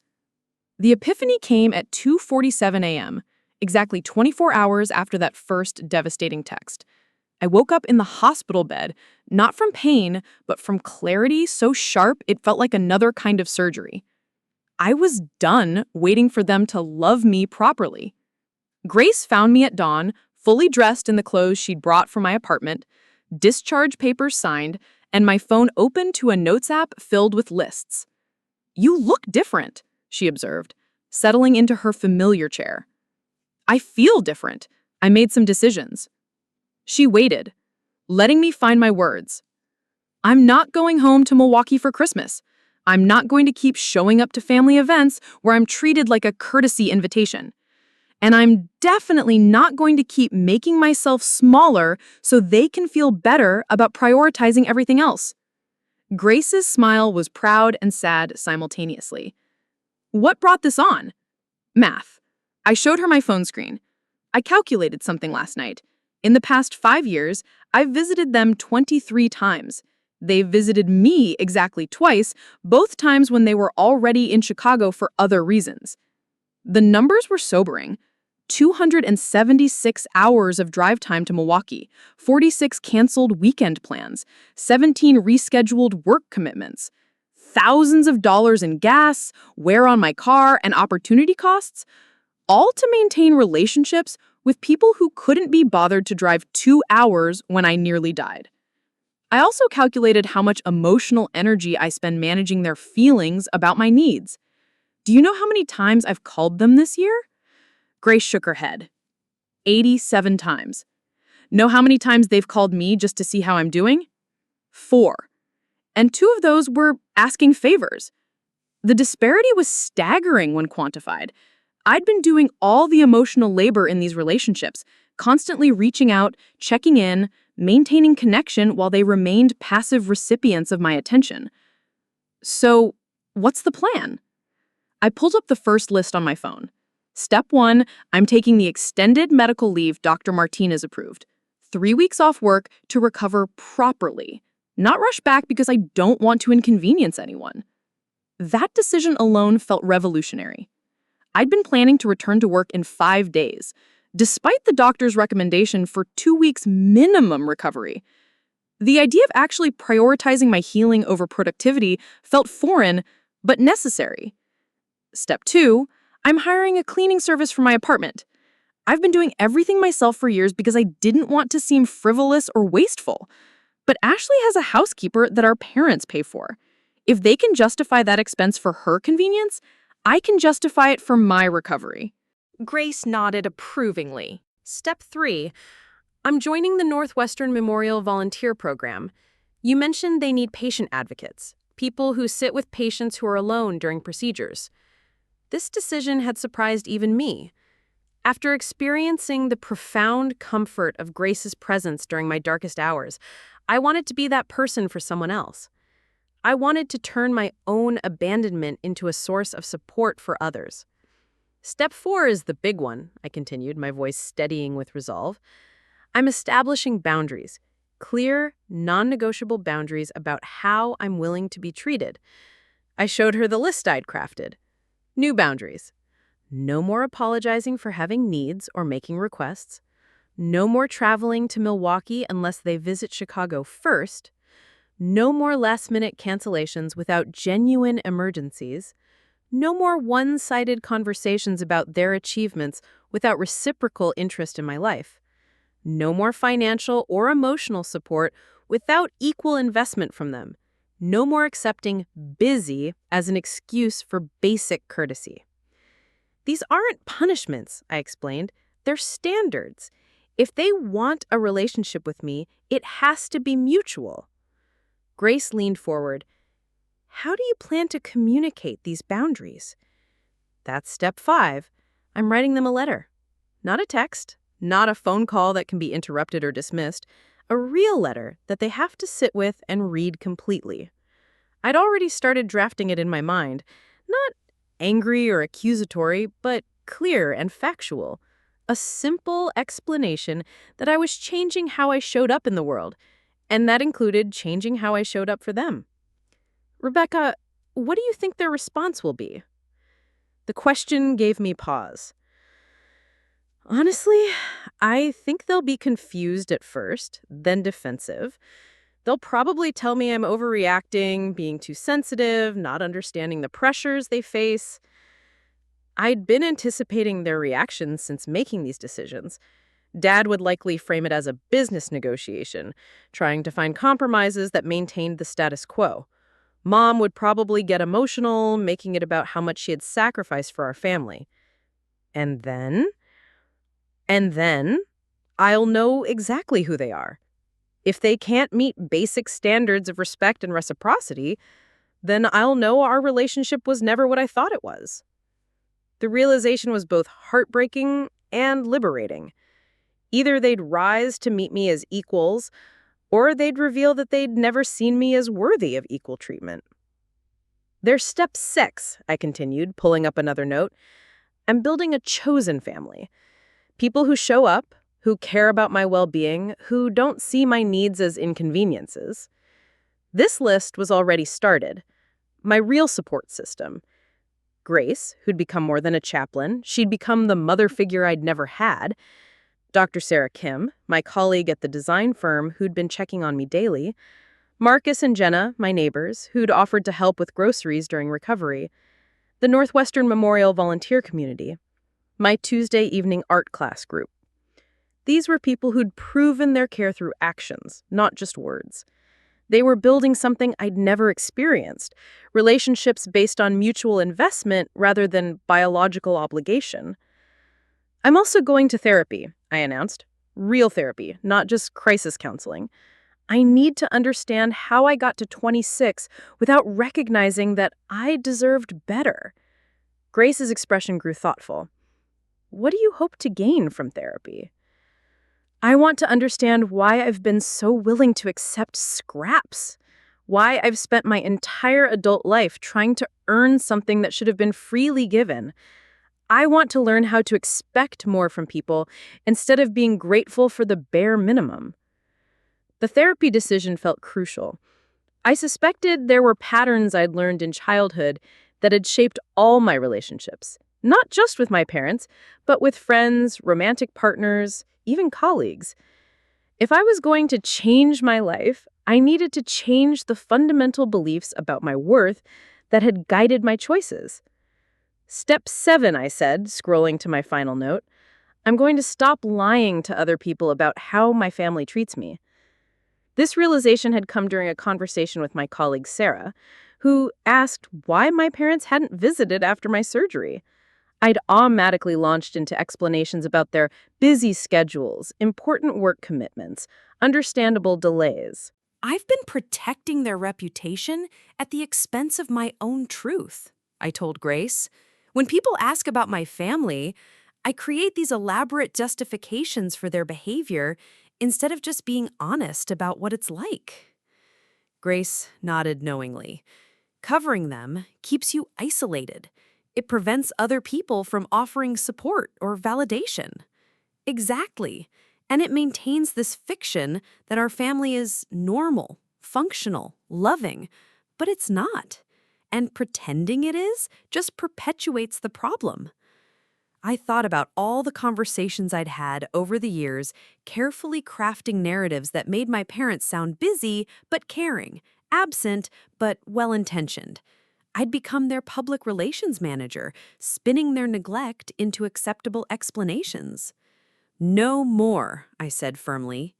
The epiphany came at 2:47 a.m., exactly 24 hours after that first devastating text. I woke up in the hospital bed, not from pain, but from clarity so sharp it felt like another kind of surgery. I was done waiting for them to love me properly. Grace found me at dawn, fully dressed in the clothes she'd brought from my apartment, discharge papers signed, and my phone open to a notes app filled with lists. "You look different," she observed, settling into her familiar chair. "I feel different. I made some decisions." She waited, letting me find my words. "I'm not going home to Milwaukee for Christmas. I'm not going to keep showing up to family events where I'm treated like a courtesy invitation. And I'm definitely not going to keep making myself smaller so they can feel better about prioritizing everything else." Grace's smile was proud and sad simultaneously. "What brought this on?" "Math." I showed her my phone screen. "I calculated something last night. In the past 5 years, I've visited them 23 times. They've visited me exactly twice, both times when they were already in Chicago for other reasons." The numbers were sobering. 276 hours of drive time to Milwaukee, 46 canceled weekend plans, 17 rescheduled work commitments, thousands of dollars in gas, wear on my car, and opportunity costs, all to maintain relationships with people who couldn't be bothered to drive 2 hours when I nearly died. I also calculated how much emotional energy I spend managing their feelings about my needs. Do you know how many times I've called them this year? Grace shook her head. 87 times. Know how many times they've called me just to see how I'm doing? 4. And 2 of those were asking favors. The disparity was staggering when quantified. I'd been doing all the emotional labor in these relationships, constantly reaching out, checking in, maintaining connection while they remained passive recipients of my attention. So, what's the plan? I pulled up the first list on my phone. Step 1, I'm taking the extended medical leave Dr. Martinez approved. 3 weeks off work to recover properly. Not rush back because I don't want to inconvenience anyone. That decision alone felt revolutionary. I'd been planning to return to work in 5 days, despite the doctor's recommendation for 2 weeks minimum recovery. The idea of actually prioritizing my healing over productivity felt foreign, but necessary. Step 2, I'm hiring a cleaning service for my apartment. I've been doing everything myself for years because I didn't want to seem frivolous or wasteful. But Ashley has a housekeeper that our parents pay for. If they can justify that expense for her convenience, I can justify it for my recovery. Grace nodded approvingly. Step 3. I'm joining the Northwestern Memorial Volunteer Program. You mentioned they need patient advocates, people who sit with patients who are alone during procedures. This decision had surprised even me. After experiencing the profound comfort of Grace's presence during my darkest hours, I wanted to be that person for someone else. I wanted to turn my own abandonment into a source of support for others. Step 4 is the big one, I continued, my voice steadying with resolve. I'm establishing boundaries, clear, non-negotiable boundaries about how I'm willing to be treated. I showed her the list I'd crafted. New boundaries. No more apologizing for having needs or making requests. No more traveling to Milwaukee unless they visit Chicago first. No more last-minute cancellations without genuine emergencies. No more one-sided conversations about their achievements without reciprocal interest in my life. No more financial or emotional support without equal investment from them. No more accepting busy as an excuse for basic courtesy. These aren't punishments, I explained. They're standards. If they want a relationship with me, it has to be mutual. Grace leaned forward. How do you plan to communicate these boundaries? That's step 5. I'm writing them a letter. Not a text, not a phone call that can be interrupted or dismissed. A real letter that they have to sit with and read completely. I'd already started drafting it in my mind. Not angry or accusatory, but clear and factual. A simple explanation that I was changing how I showed up in the world, and that included changing how I showed up for them. Rebecca, what do you think their response will be? The question gave me pause. Honestly, I think they'll be confused at first, then defensive. They'll probably tell me I'm overreacting, being too sensitive, not understanding the pressures they face. I'd been anticipating their reactions since making these decisions. Dad would likely frame it as a business negotiation, trying to find compromises that maintained the status quo. Mom would probably get emotional, making it about how much she had sacrificed for our family. And then I'll know exactly who they are. If they can't meet basic standards of respect and reciprocity, then I'll know our relationship was never what I thought it was. The realization was both heartbreaking and liberating. Either they'd rise to meet me as equals, or they'd reveal that they'd never seen me as worthy of equal treatment. There's step 6, I continued, pulling up another note. I'm building a chosen family. People who show up, who care about my well-being, who don't see my needs as inconveniences. This list was already started. My real support system. Grace, who'd become more than a chaplain. She'd become the mother figure I'd never had. Dr. Sarah Kim, my colleague at the design firm who'd been checking on me daily. Marcus and Jenna, my neighbors, who'd offered to help with groceries during recovery. The Northwestern Memorial Volunteer Community. My Tuesday evening art class group. These were people who'd proven their care through actions, not just words. They were building something I'd never experienced, relationships based on mutual investment rather than biological obligation. I'm also going to therapy, I announced. real therapy, not just crisis counseling. I need to understand how I got to 26 without recognizing that I deserved better. Grace's expression grew thoughtful. What do you hope to gain from therapy? I want to understand why I've been so willing to accept scraps. Why I've spent my entire adult life trying to earn something that should have been freely given. I want to learn how to expect more from people instead of being grateful for the bare minimum. The therapy decision felt crucial. I suspected there were patterns I'd learned in childhood that had shaped all my relationships, not just with my parents, but with friends, romantic partners, even colleagues. If I was going to change my life, I needed to change the fundamental beliefs about my worth that had guided my choices. Step 7, I said, scrolling to my final note. I'm going to stop lying to other people about how my family treats me. This realization had come during a conversation with my colleague Sarah, who asked why my parents hadn't visited after my surgery. I'd automatically launched into explanations about their busy schedules, important work commitments, understandable delays. I've been protecting their reputation at the expense of my own truth, I told Grace. When people ask about my family, I create these elaborate justifications for their behavior instead of just being honest about what it's like. Grace nodded knowingly. Covering them keeps you isolated. It prevents other people from offering support or validation. Exactly. And it maintains this fiction that our family is normal, functional, loving, but it's not. And pretending it is just perpetuates the problem. I thought about all the conversations I'd had over the years, carefully crafting narratives that made my parents sound busy but caring, absent but well-intentioned. I'd become their public relations manager, spinning their neglect into acceptable explanations. No more, I said firmly.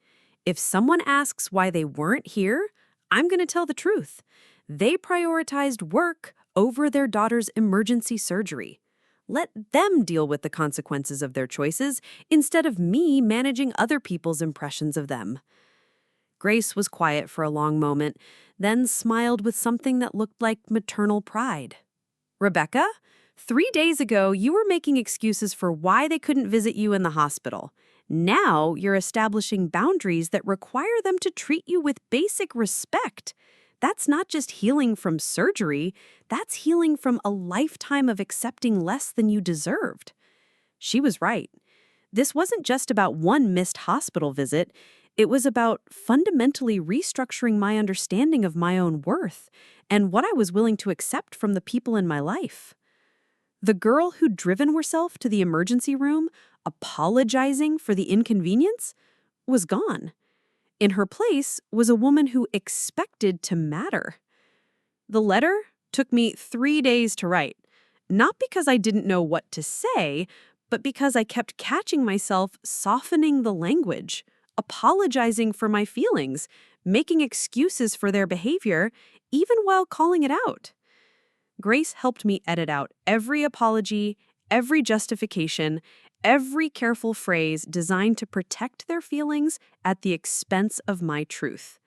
If someone asks why they weren't here, I'm going to tell the truth. They prioritized work over their daughter's emergency surgery. Let them deal with the consequences of their choices instead of me managing other people's impressions of them. Grace was quiet for a long moment, then smiled with something that looked like maternal pride. Rebecca, 3 days ago, you were making excuses for why they couldn't visit you in the hospital. Now you're establishing boundaries that require them to treat you with basic respect. That's not just healing from surgery, that's healing from a lifetime of accepting less than you deserved. She was right. This wasn't just about one missed hospital visit. It was about fundamentally restructuring my understanding of my own worth and what I was willing to accept from the people in my life. The girl who'd driven herself to the emergency room, apologizing for the inconvenience, was gone. In her place was a woman who expected to matter. The letter took me 3 days to write, not because I didn't know what to say, but because I kept catching myself softening the language, apologizing for my feelings, making excuses for their behavior, even while calling it out. Grace helped me edit out every apology, every justification, every careful phrase designed to protect their feelings at the expense of my truth.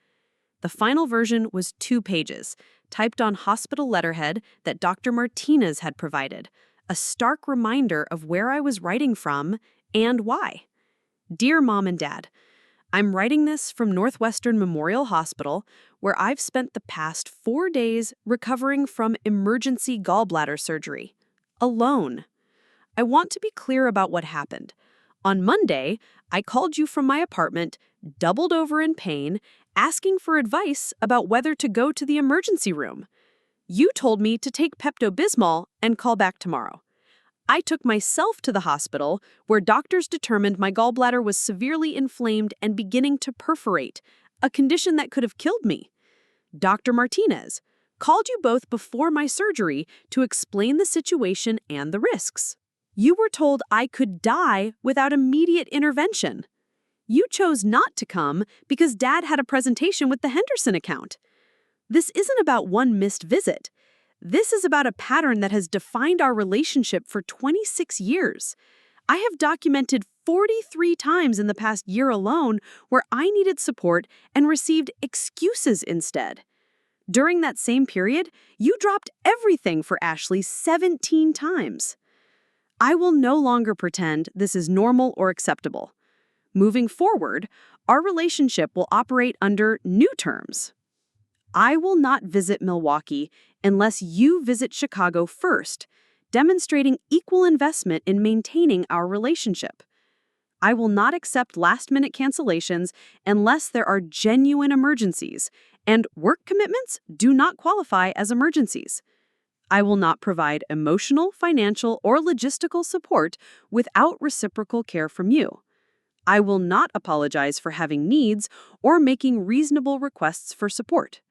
The final version was 2 pages, typed on hospital letterhead that Dr. Martinez had provided, a stark reminder of where I was writing from and why. Dear Mom and Dad, I'm writing this from Northwestern Memorial Hospital, where I've spent the past 4 days recovering from emergency gallbladder surgery. Alone. I want to be clear about what happened. On Monday, I called you from my apartment, doubled over in pain, asking for advice about whether to go to the emergency room. You told me to take Pepto-Bismol and call back tomorrow. I took myself to the hospital, where doctors determined my gallbladder was severely inflamed and beginning to perforate, a condition that could have killed me. Dr. Martinez called you both before my surgery to explain the situation and the risks. You were told I could die without immediate intervention. You chose not to come because Dad had a presentation with the Henderson account. This isn't about one missed visit. This is about a pattern that has defined our relationship for 26 years. I have documented 43 times in the past year alone where I needed support and received excuses instead. During that same period, you dropped everything for Ashley 17 times. I will no longer pretend this is normal or acceptable. Moving forward, our relationship will operate under new terms. I will not visit Milwaukee unless you visit Chicago first, demonstrating equal investment in maintaining our relationship. I will not accept last-minute cancellations unless there are genuine emergencies, and work commitments do not qualify as emergencies. I will not provide emotional, financial, or logistical support without reciprocal care from you. I will not apologize for having needs or making reasonable requests for support.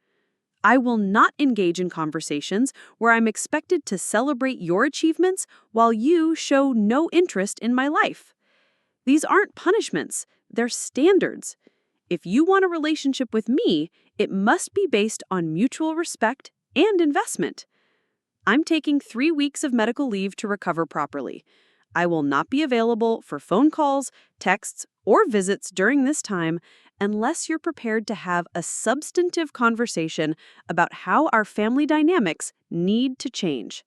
I will not engage in conversations where I'm expected to celebrate your achievements while you show no interest in my life. These aren't punishments, they're standards. If you want a relationship with me, it must be based on mutual respect and investment. I'm taking 3 weeks of medical leave to recover properly. I will not be available for phone calls, texts, or visits during this time unless you're prepared to have a substantive conversation about how our family dynamics need to change.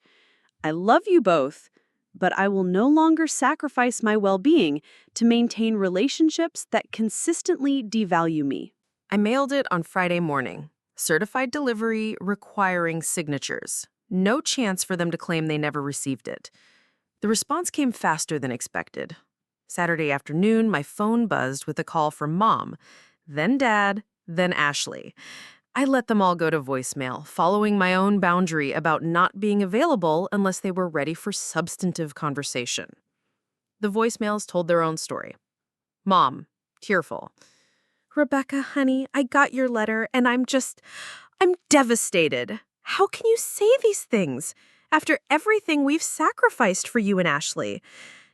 I love you both, but I will no longer sacrifice my well-being to maintain relationships that consistently devalue me. I mailed it on Friday morning. Certified delivery requiring signatures. No chance for them to claim they never received it. The response came faster than expected. Saturday afternoon, my phone buzzed with a call from Mom, then Dad, then Ashley. I let them all go to voicemail, following my own boundary about not being available unless they were ready for substantive conversation. The voicemails told their own story. Mom, tearful. Rebecca, honey, I got your letter and I'm devastated. How can you say these things after everything we've sacrificed for you and Ashley?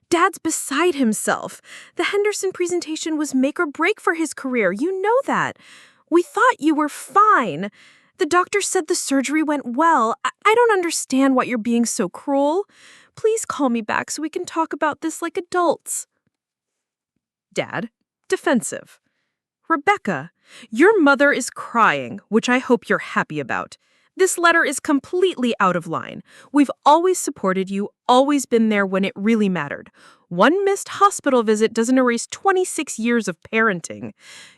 Dad's beside himself. The Henderson presentation was make or break for his career. You know that. We thought you were fine. The doctor said the surgery went well. I don't understand why you're being so cruel. Please call me back so we can talk about this like adults. Dad, defensive. Rebecca, your mother is crying, which I hope you're happy about. This letter is completely out of line. We've always supported you, always been there when it really mattered. One missed hospital visit doesn't erase 26 years of parenting.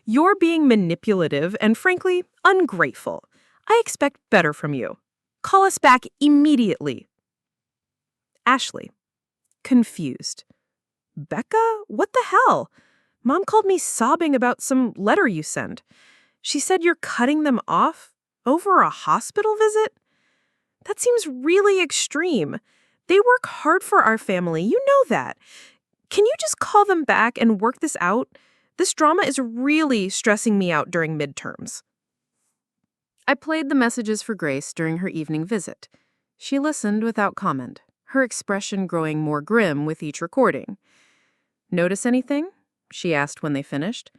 You're being manipulative and, frankly, ungrateful. I expect better from you. Call us back immediately. Ashley, confused. Becca, what the hell? Mom called me sobbing about some letter you sent. She said you're cutting them off over a hospital visit? That seems really extreme. They work hard for our family, you know that. Can you just call them back and work this out? This drama is really stressing me out during midterms. I played the messages for Grace during her evening visit. She listened without comment, her expression growing more grim with each recording. Notice anything? She asked when they finished.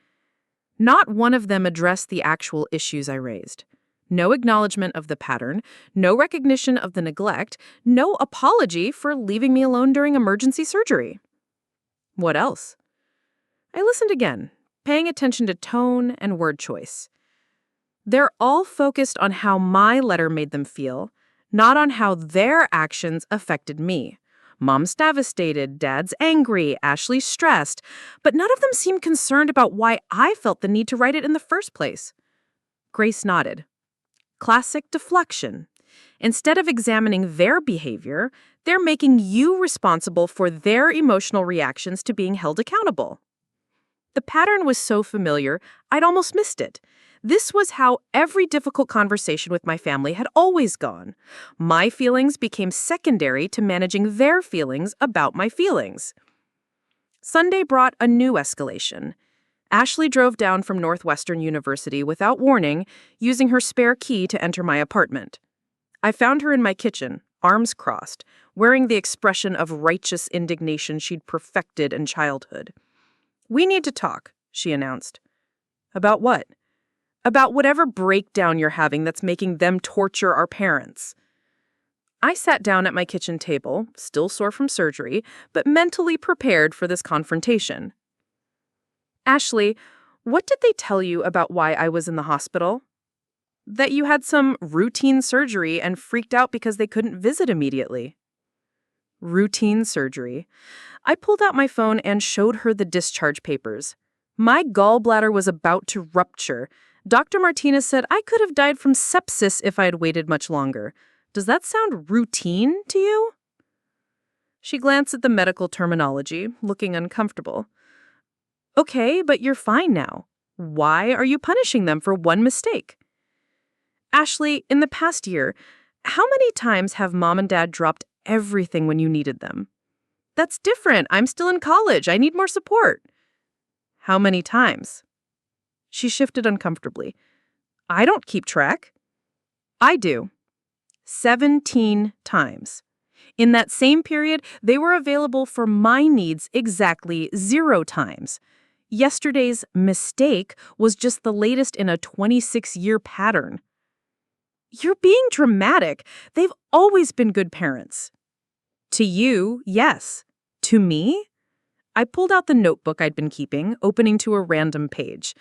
Not one of them addressed the actual issues I raised. No acknowledgement of the pattern, no recognition of the neglect, no apology for leaving me alone during emergency surgery. What else? I listened again, paying attention to tone and word choice. They're all focused on how my letter made them feel, not on how their actions affected me. Mom's devastated, Dad's angry, Ashley's stressed, but none of them seemed concerned about why I felt the need to write it in the first place. Grace nodded. Classic deflection. Instead of examining their behavior, they're making you responsible for their emotional reactions to being held accountable. The pattern was so familiar, I'd almost missed it. This was how every difficult conversation with my family had always gone. My feelings became secondary to managing their feelings about my feelings. Sunday brought a new escalation. Ashley drove down from Northwestern University without warning, using her spare key to enter my apartment. I found her in my kitchen, arms crossed, wearing the expression of righteous indignation she'd perfected in childhood. "We need to talk," she announced. "About what?" "About whatever breakdown you're having that's making them torture our parents." I sat down at my kitchen table, still sore from surgery, but mentally prepared for this confrontation. Ashley, what did they tell you about why I was in the hospital? That you had some routine surgery and freaked out because they couldn't visit immediately. Routine surgery. I pulled out my phone and showed her the discharge papers. My gallbladder was about to rupture. Dr. Martinez said I could have died from sepsis if I had waited much longer. Does that sound routine to you? She glanced at the medical terminology, looking uncomfortable. Okay, but you're fine now. Why are you punishing them for one mistake? Ashley, in the past year, how many times have Mom and Dad dropped everything when you needed them? That's different. I'm still in college. I need more support. How many times? She shifted uncomfortably. I don't keep track. I do. 17 times. In that same period, they were available for my needs exactly 0 times. Yesterday's mistake was just the latest in a 26-year pattern. You're being dramatic. They've always been good parents. To you, yes. To me? I pulled out the notebook I'd been keeping, opening to a random page.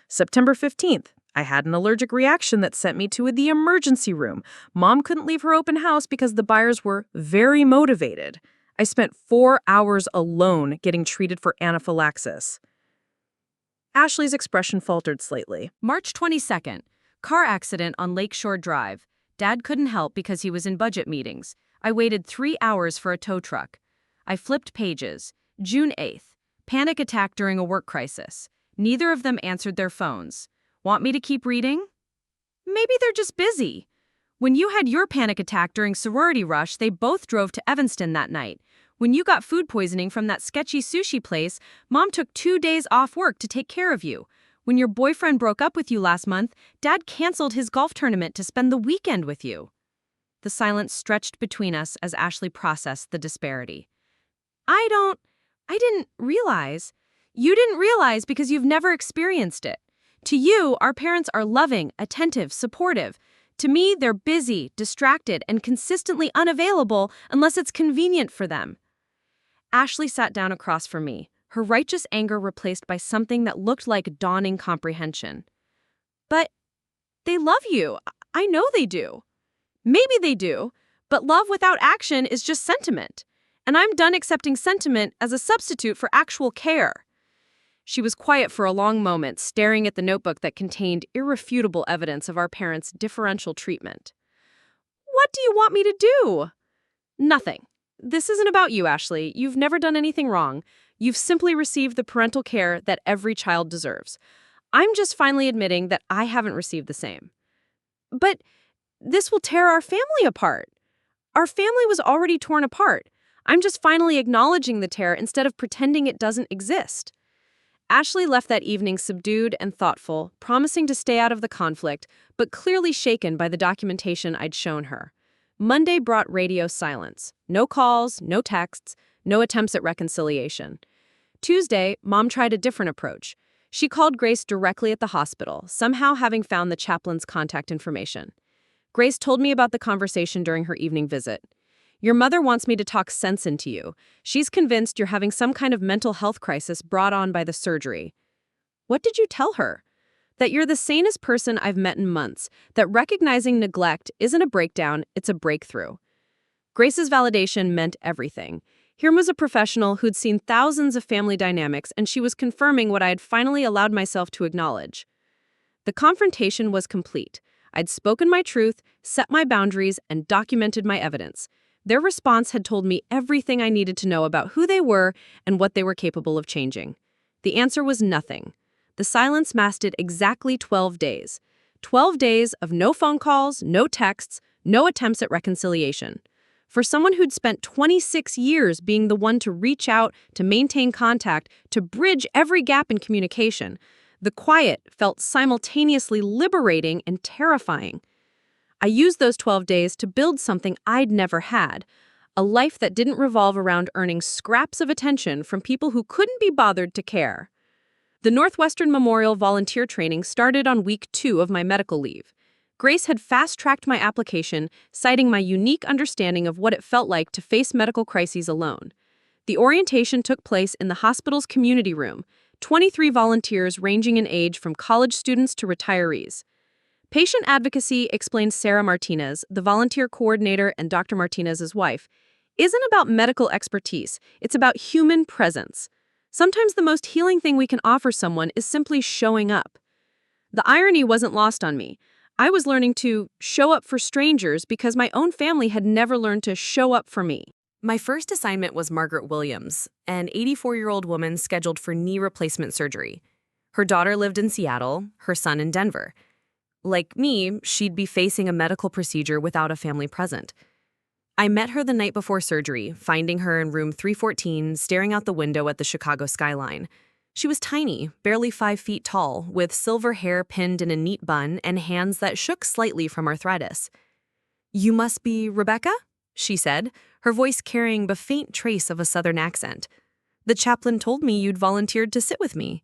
September 15th. I had an allergic reaction that sent me to the emergency room. Mom couldn't leave her open house because the buyers were very motivated. I spent 4 hours alone getting treated for anaphylaxis. Ashley's expression faltered slightly. March 22nd. Car accident on Lakeshore Drive. Dad couldn't help because he was in budget meetings. I waited 3 hours for a tow truck. I flipped pages. June 8th. Panic attack during a work crisis. Neither of them answered their phones. Want me to keep reading? Maybe they're just busy. When you had your panic attack during sorority rush, they both drove to Evanston that night. When you got food poisoning from that sketchy sushi place, Mom took 2 days off work to take care of you. When your boyfriend broke up with you last month, Dad canceled his golf tournament to spend the weekend with you. The silence stretched between us as Ashley processed the disparity. I didn't realize. You didn't realize because you've never experienced it. To you, our parents are loving, attentive, supportive. To me, they're busy, distracted, and consistently unavailable unless it's convenient for them. Ashley sat down across from me, her righteous anger replaced by something that looked like dawning comprehension. But they love you. I know they do. Maybe they do, but love without action is just sentiment. And I'm done accepting sentiment as a substitute for actual care. She was quiet for a long moment, staring at the notebook that contained irrefutable evidence of our parents' differential treatment. What do you want me to do? Nothing. This isn't about you, Ashley. You've never done anything wrong. You've simply received the parental care that every child deserves. I'm just finally admitting that I haven't received the same. But this will tear our family apart. Our family was already torn apart. I'm just finally acknowledging the tear instead of pretending it doesn't exist. Ashley left that evening subdued and thoughtful, promising to stay out of the conflict, but clearly shaken by the documentation I'd shown her. Monday brought radio silence. No calls, no texts, no attempts at reconciliation. Tuesday, Mom tried a different approach. She called Grace directly at the hospital, somehow having found the chaplain's contact information. Grace told me about the conversation during her evening visit. Your mother wants me to talk sense into you. She's convinced you're having some kind of mental health crisis brought on by the surgery. What did you tell her? That you're the sanest person I've met in months, that recognizing neglect isn't a breakdown, it's a breakthrough. Grace's validation meant everything. Here was a professional who'd seen thousands of family dynamics, and she was confirming what I had finally allowed myself to acknowledge. The confrontation was complete. I'd spoken my truth, set my boundaries, and documented my evidence. Their response had told me everything I needed to know about who they were and what they were capable of changing. The answer was nothing. The silence lasted exactly 12 days. 12 days of no phone calls, no texts, no attempts at reconciliation. For someone who'd spent 26 years being the one to reach out, to maintain contact, to bridge every gap in communication, the quiet felt simultaneously liberating and terrifying. I used those 12 days to build something I'd never had, a life that didn't revolve around earning scraps of attention from people who couldn't be bothered to care. The Northwestern Memorial volunteer training started on week 2 of my medical leave. Grace had fast-tracked my application, citing my unique understanding of what it felt like to face medical crises alone. The orientation took place in the hospital's community room, 23 volunteers ranging in age from college students to retirees. Patient advocacy, explained Sarah Martinez, the volunteer coordinator and Dr. Martinez's wife, isn't about medical expertise, it's about human presence. Sometimes the most healing thing we can offer someone is simply showing up. The irony wasn't lost on me. I was learning to show up for strangers because my own family had never learned to show up for me. My first assignment was Margaret Williams, an 84-year-old woman scheduled for knee replacement surgery. Her daughter lived in Seattle, her son in Denver. Like me, she'd be facing a medical procedure without a family present. I met her the night before surgery, finding her in room 314, staring out the window at the Chicago skyline. She was tiny, barely 5 feet tall, with silver hair pinned in a neat bun and hands that shook slightly from arthritis. "You must be Rebecca?" she said, her voice carrying a faint trace of a southern accent. "The chaplain told me you'd volunteered to sit with me."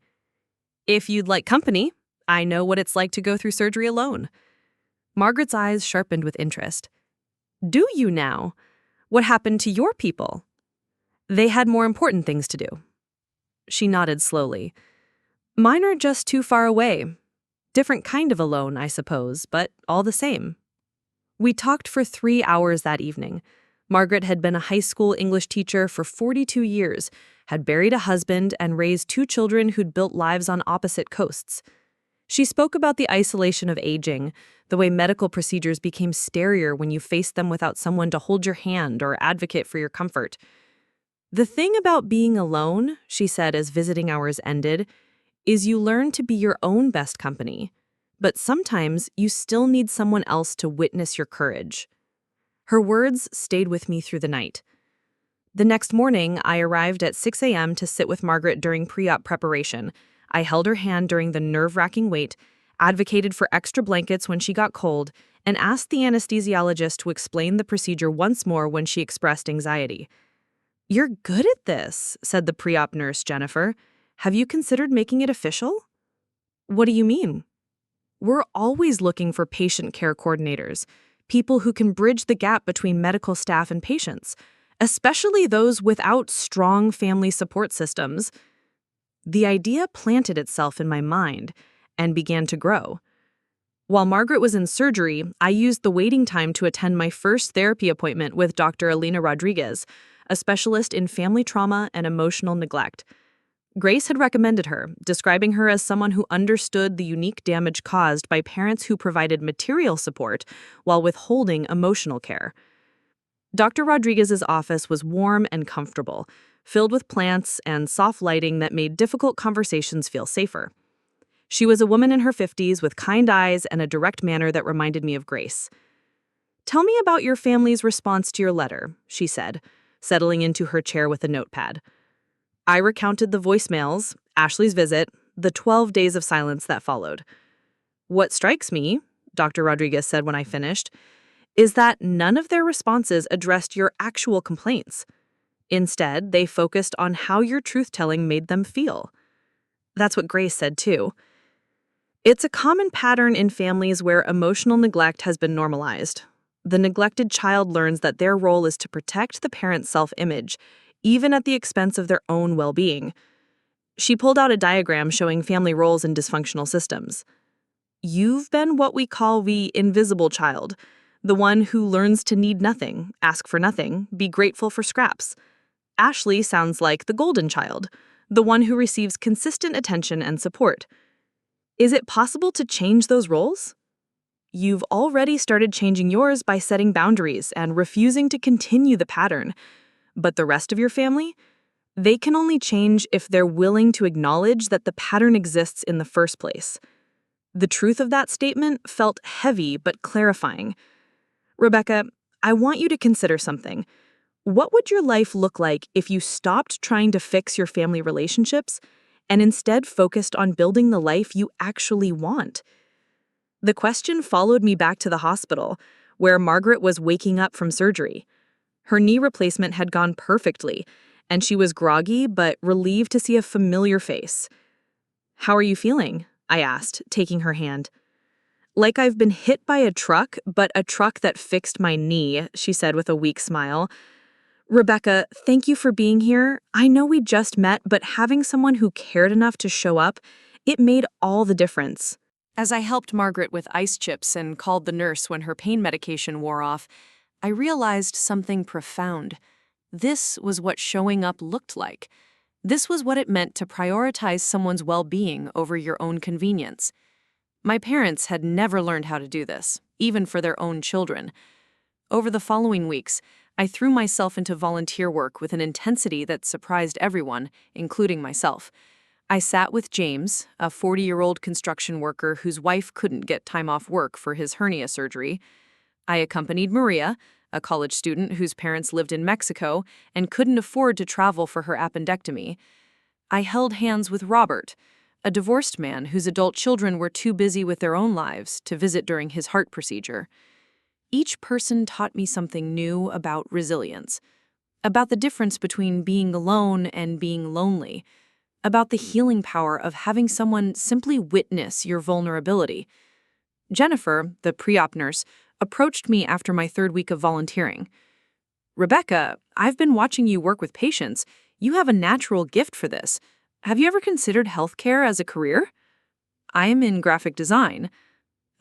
"If you'd like company, I know what it's like to go through surgery alone." Margaret's eyes sharpened with interest. "Do you now? What happened to your people?" "They had more important things to do." She nodded slowly. "Mine are just too far away. Different kind of alone, I suppose, but all the same." We talked for 3 hours that evening. Margaret had been a high school English teacher for 42 years, had buried a husband, and raised 2 children who'd built lives on opposite coasts. She spoke about the isolation of aging, the way medical procedures became scarier when you faced them without someone to hold your hand or advocate for your comfort. "The thing about being alone," she said as visiting hours ended, "is you learn to be your own best company. But sometimes you still need someone else to witness your courage." Her words stayed with me through the night. The next morning, I arrived at 6 a.m. to sit with Margaret during pre-op preparation. I held her hand during the nerve-wracking wait, advocated for extra blankets when she got cold, and asked the anesthesiologist to explain the procedure once more when she expressed anxiety. "You're good at this," said the pre-op nurse, Jennifer. "Have you considered making it official?" "What do you mean?" "We're always looking for patient care coordinators, people who can bridge the gap between medical staff and patients, especially those without strong family support systems." The idea planted itself in my mind and began to grow. While Margaret was in surgery, I used the waiting time to attend my first therapy appointment with Dr. Alina Rodriguez, a specialist in family trauma and emotional neglect. Grace had recommended her, describing her as someone who understood the unique damage caused by parents who provided material support while withholding emotional care. Dr. Rodriguez's office was warm and comfortable, filled with plants and soft lighting that made difficult conversations feel safer. She was a woman in her 50s with kind eyes and a direct manner that reminded me of Grace. "Tell me about your family's response to your letter," she said, settling into her chair with a notepad. I recounted the voicemails, Ashley's visit, the 12 days of silence that followed. "What strikes me," Dr. Rodriguez said when I finished, "is that none of their responses addressed your actual complaints. Instead, they focused on how your truth-telling made them feel." That's what Grace said, too. It's a common pattern in families where emotional neglect has been normalized. The neglected child learns that their role is to protect the parent's self-image, even at the expense of their own well-being. She pulled out a diagram showing family roles in dysfunctional systems. "You've been what we call the invisible child, the one who learns to need nothing, ask for nothing, be grateful for scraps. Ashley sounds like the golden child, the one who receives consistent attention and support. Is it possible to change those roles? You've already started changing yours by setting boundaries and refusing to continue the pattern. But the rest of your family? They can only change if they're willing to acknowledge that the pattern exists in the first place." The truth of that statement felt heavy but clarifying. "Rebecca, I want you to consider something. What would your life look like if you stopped trying to fix your family relationships and instead focused on building the life you actually want?" The question followed me back to the hospital, where Margaret was waking up from surgery. Her knee replacement had gone perfectly, and she was groggy but relieved to see a familiar face. "How are you feeling?" I asked, taking her hand. Like I've been hit by a truck, but a truck that fixed my knee, she said with a weak smile. Rebecca, thank you for being here. I know we just met, but having someone who cared enough to show up, it made all the difference. As I helped Margaret with ice chips and called the nurse when her pain medication wore off, I realized something profound. This was what showing up looked like. This was what it meant to prioritize someone's well-being over your own convenience. My parents had never learned how to do this, even for their own children. Over the following weeks, I threw myself into volunteer work with an intensity that surprised everyone, including myself. I sat with James, a 40-year-old construction worker whose wife couldn't get time off work for his hernia surgery. I accompanied Maria, a college student whose parents lived in Mexico and couldn't afford to travel for her appendectomy. I held hands with Robert, a divorced man whose adult children were too busy with their own lives to visit during his heart procedure. Each person taught me something new about resilience, about the difference between being alone and being lonely, about the healing power of having someone simply witness your vulnerability. Jennifer, the pre-op nurse, approached me after my third week of volunteering. Rebecca, I've been watching you work with patients. You have a natural gift for this. Have you ever considered healthcare as a career? I am in graphic design.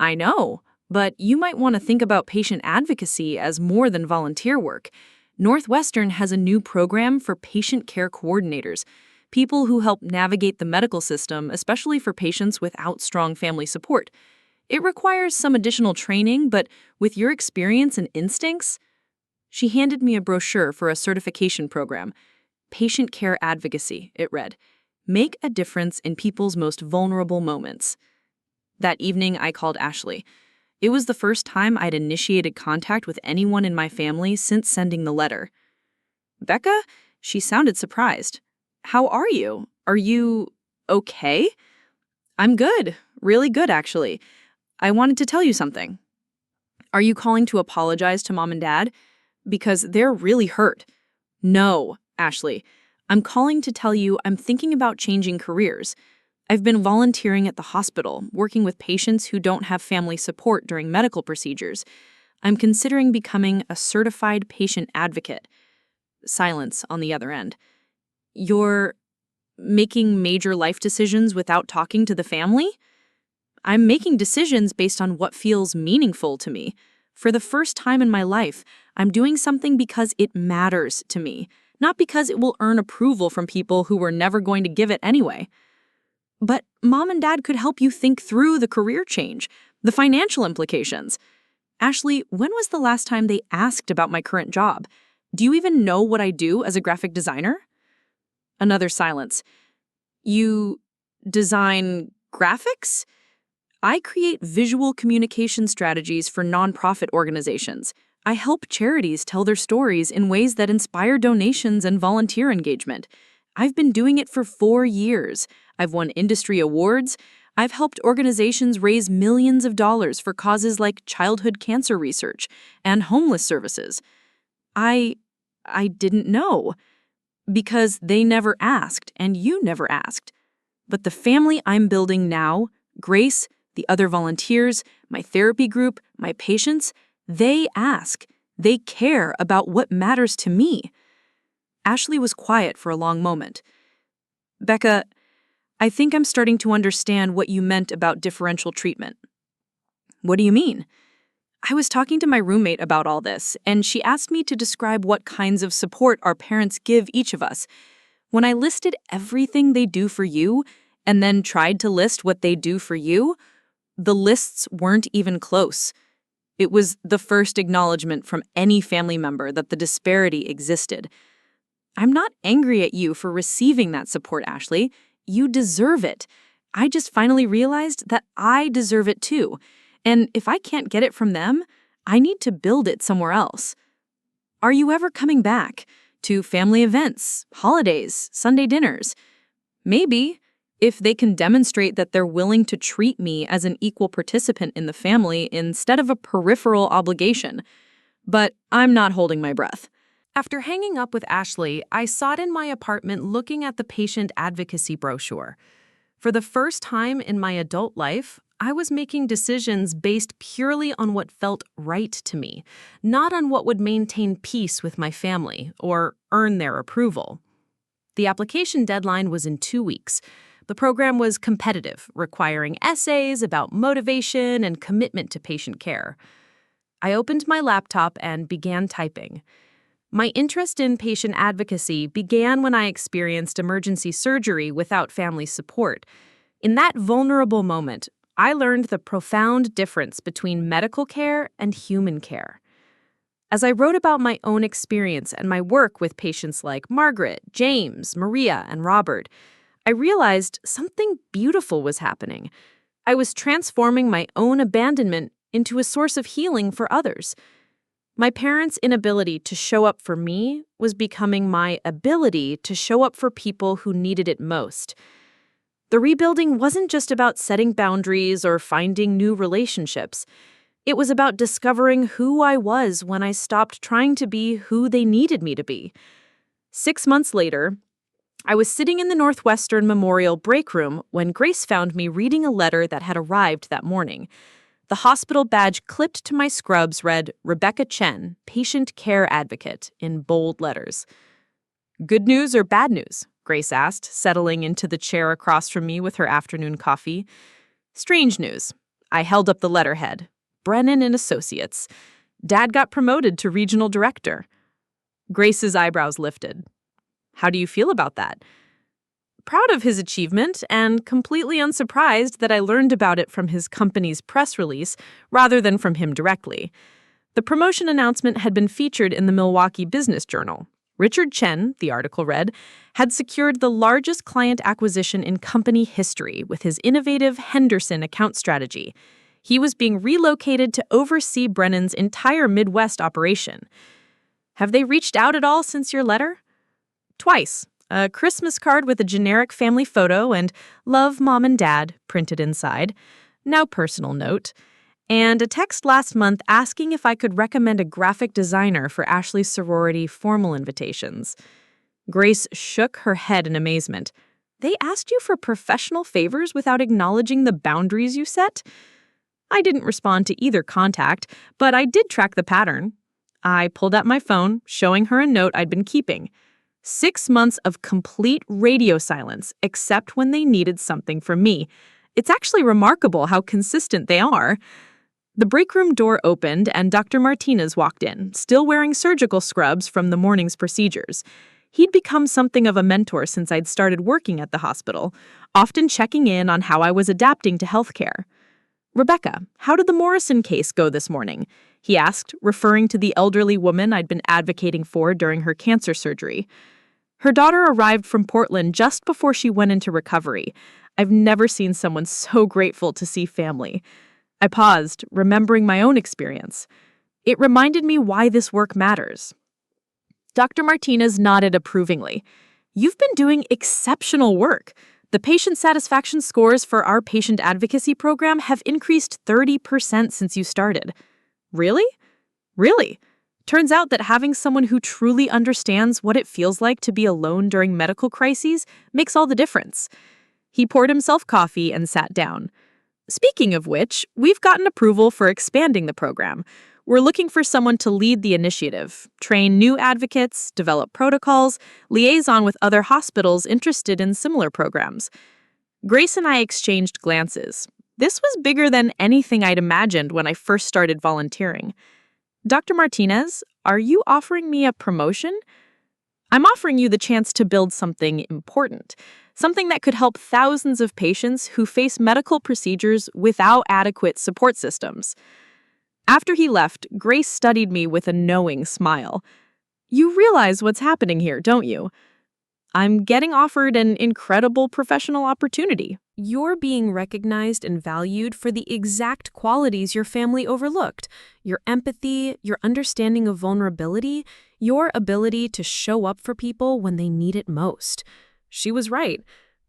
I know, but you might want to think about patient advocacy as more than volunteer work. Northwestern has a new program for patient care coordinators, people who help navigate the medical system, especially for patients without strong family support. It requires some additional training, but with your experience and instincts, she handed me a brochure for a certification program. Patient Care Advocacy, it read. Make a difference in people's most vulnerable moments. That evening, I called Ashley. It was the first time I'd initiated contact with anyone in my family since sending the letter. Becca? She sounded surprised. How are you? Are you okay? I'm good. Really good, actually. I wanted to tell you something. Are you calling to apologize to Mom and Dad? Because they're really hurt. No, Ashley. I'm calling to tell you I'm thinking about changing careers. I've been volunteering at the hospital, working with patients who don't have family support during medical procedures. I'm considering becoming a certified patient advocate. Silence on the other end. You're making major life decisions without talking to the family? I'm making decisions based on what feels meaningful to me. For the first time in my life, I'm doing something because it matters to me, not because it will earn approval from people who were never going to give it anyway. But Mom and Dad could help you think through the career change, the financial implications. Ashley, when was the last time they asked about my current job? Do you even know what I do as a graphic designer? Another silence. You design graphics? I create visual communication strategies for nonprofit organizations. I help charities tell their stories in ways that inspire donations and volunteer engagement. I've been doing it for 4 years. I've won industry awards. I've helped organizations raise millions of dollars for causes like childhood cancer research and homeless services. I didn't know. Because they never asked, and you never asked. But the family I'm building now, Grace, the other volunteers, my therapy group, my patients, they ask. They care about what matters to me. Ashley was quiet for a long moment. Becca, I think I'm starting to understand what you meant about differential treatment. What do you mean? I was talking to my roommate about all this, and she asked me to describe what kinds of support our parents give each of us. When I listed everything they do for you, and then tried to list what they do for you, the lists weren't even close. It was the first acknowledgement from any family member that the disparity existed. I'm not angry at you for receiving that support, Ashley. You deserve it. I just finally realized that I deserve it too. And if I can't get it from them, I need to build it somewhere else. Are you ever coming back to family events, holidays, Sunday dinners? Maybe, if they can demonstrate that they're willing to treat me as an equal participant in the family instead of a peripheral obligation. But I'm not holding my breath. After hanging up with Ashley, I sat in my apartment looking at the patient advocacy brochure. For the first time in my adult life, I was making decisions based purely on what felt right to me, not on what would maintain peace with my family or earn their approval. The application deadline was in 2 weeks. The program was competitive, requiring essays about motivation and commitment to patient care. I opened my laptop and began typing. My interest in patient advocacy began when I experienced emergency surgery without family support. In that vulnerable moment, I learned the profound difference between medical care and human care. As I wrote about my own experience and my work with patients like Margaret, James, Maria, and Robert, I realized something beautiful was happening. I was transforming my own abandonment into a source of healing for others. My parents' inability to show up for me was becoming my ability to show up for people who needed it most. The rebuilding wasn't just about setting boundaries or finding new relationships. It was about discovering who I was when I stopped trying to be who they needed me to be. 6 months later, I was sitting in the Northwestern Memorial break room when Grace found me reading a letter that had arrived that morning. The hospital badge clipped to my scrubs read, "Rebecca Chen, Patient Care Advocate," in bold letters. "Good news or bad news?" Grace asked, settling into the chair across from me with her afternoon coffee. "Strange news." I held up the letterhead. "Brennan and Associates. Dad got promoted to regional director." Grace's eyebrows lifted. "How do you feel about that?" Proud of his achievement and completely unsurprised that I learned about it from his company's press release rather than from him directly. The promotion announcement had been featured in the Milwaukee Business Journal. Richard Chen, the article read, had secured the largest client acquisition in company history with his innovative Henderson account strategy. He was being relocated to oversee Brennan's entire Midwest operation. "Have they reached out at all since your letter?" "Twice. A Christmas card with a generic family photo and 'Love, Mom and Dad' printed inside. Now personal note. And a text last month asking if I could recommend a graphic designer for Ashley's sorority formal invitations." Grace shook her head in amazement. "They asked you for professional favors without acknowledging the boundaries you set?" I didn't respond to either contact, but I did track the pattern. I pulled out my phone, showing her a note I'd been keeping. 6 months of complete radio silence, except when they needed something from me. It's actually remarkable how consistent they are. The break room door opened and Dr. Martinez walked in, still wearing surgical scrubs from the morning's procedures. He'd become something of a mentor since I'd started working at the hospital, often checking in on how I was adapting to healthcare. "Rebecca, how did the Morrison case go this morning?" he asked, referring to the elderly woman I'd been advocating for during her cancer surgery. Her daughter arrived from Portland just before she went into recovery. I've never seen someone so grateful to see family. I paused, remembering my own experience. It reminded me why this work matters. Dr. Martinez nodded approvingly. "You've been doing exceptional work. The patient satisfaction scores for our patient advocacy program have increased 30% since you started." "Really?" "Really. Turns out that having someone who truly understands what it feels like to be alone during medical crises makes all the difference." He poured himself coffee and sat down. "Speaking of which, we've gotten approval for expanding the program. We're looking for someone to lead the initiative, train new advocates, develop protocols, liaison with other hospitals interested in similar programs." Grace and I exchanged glances. This was bigger than anything I'd imagined when I first started volunteering. "Dr. Martinez, are you offering me a promotion?" "I'm offering you the chance to build something important, something that could help thousands of patients who face medical procedures without adequate support systems." After he left, Grace studied me with a knowing smile. "You realize what's happening here, don't you?" "I'm getting offered an incredible professional opportunity." You're being recognized and valued for the exact qualities your family overlooked: your empathy, your understanding of vulnerability, your ability to show up for people when they need it most. She was right.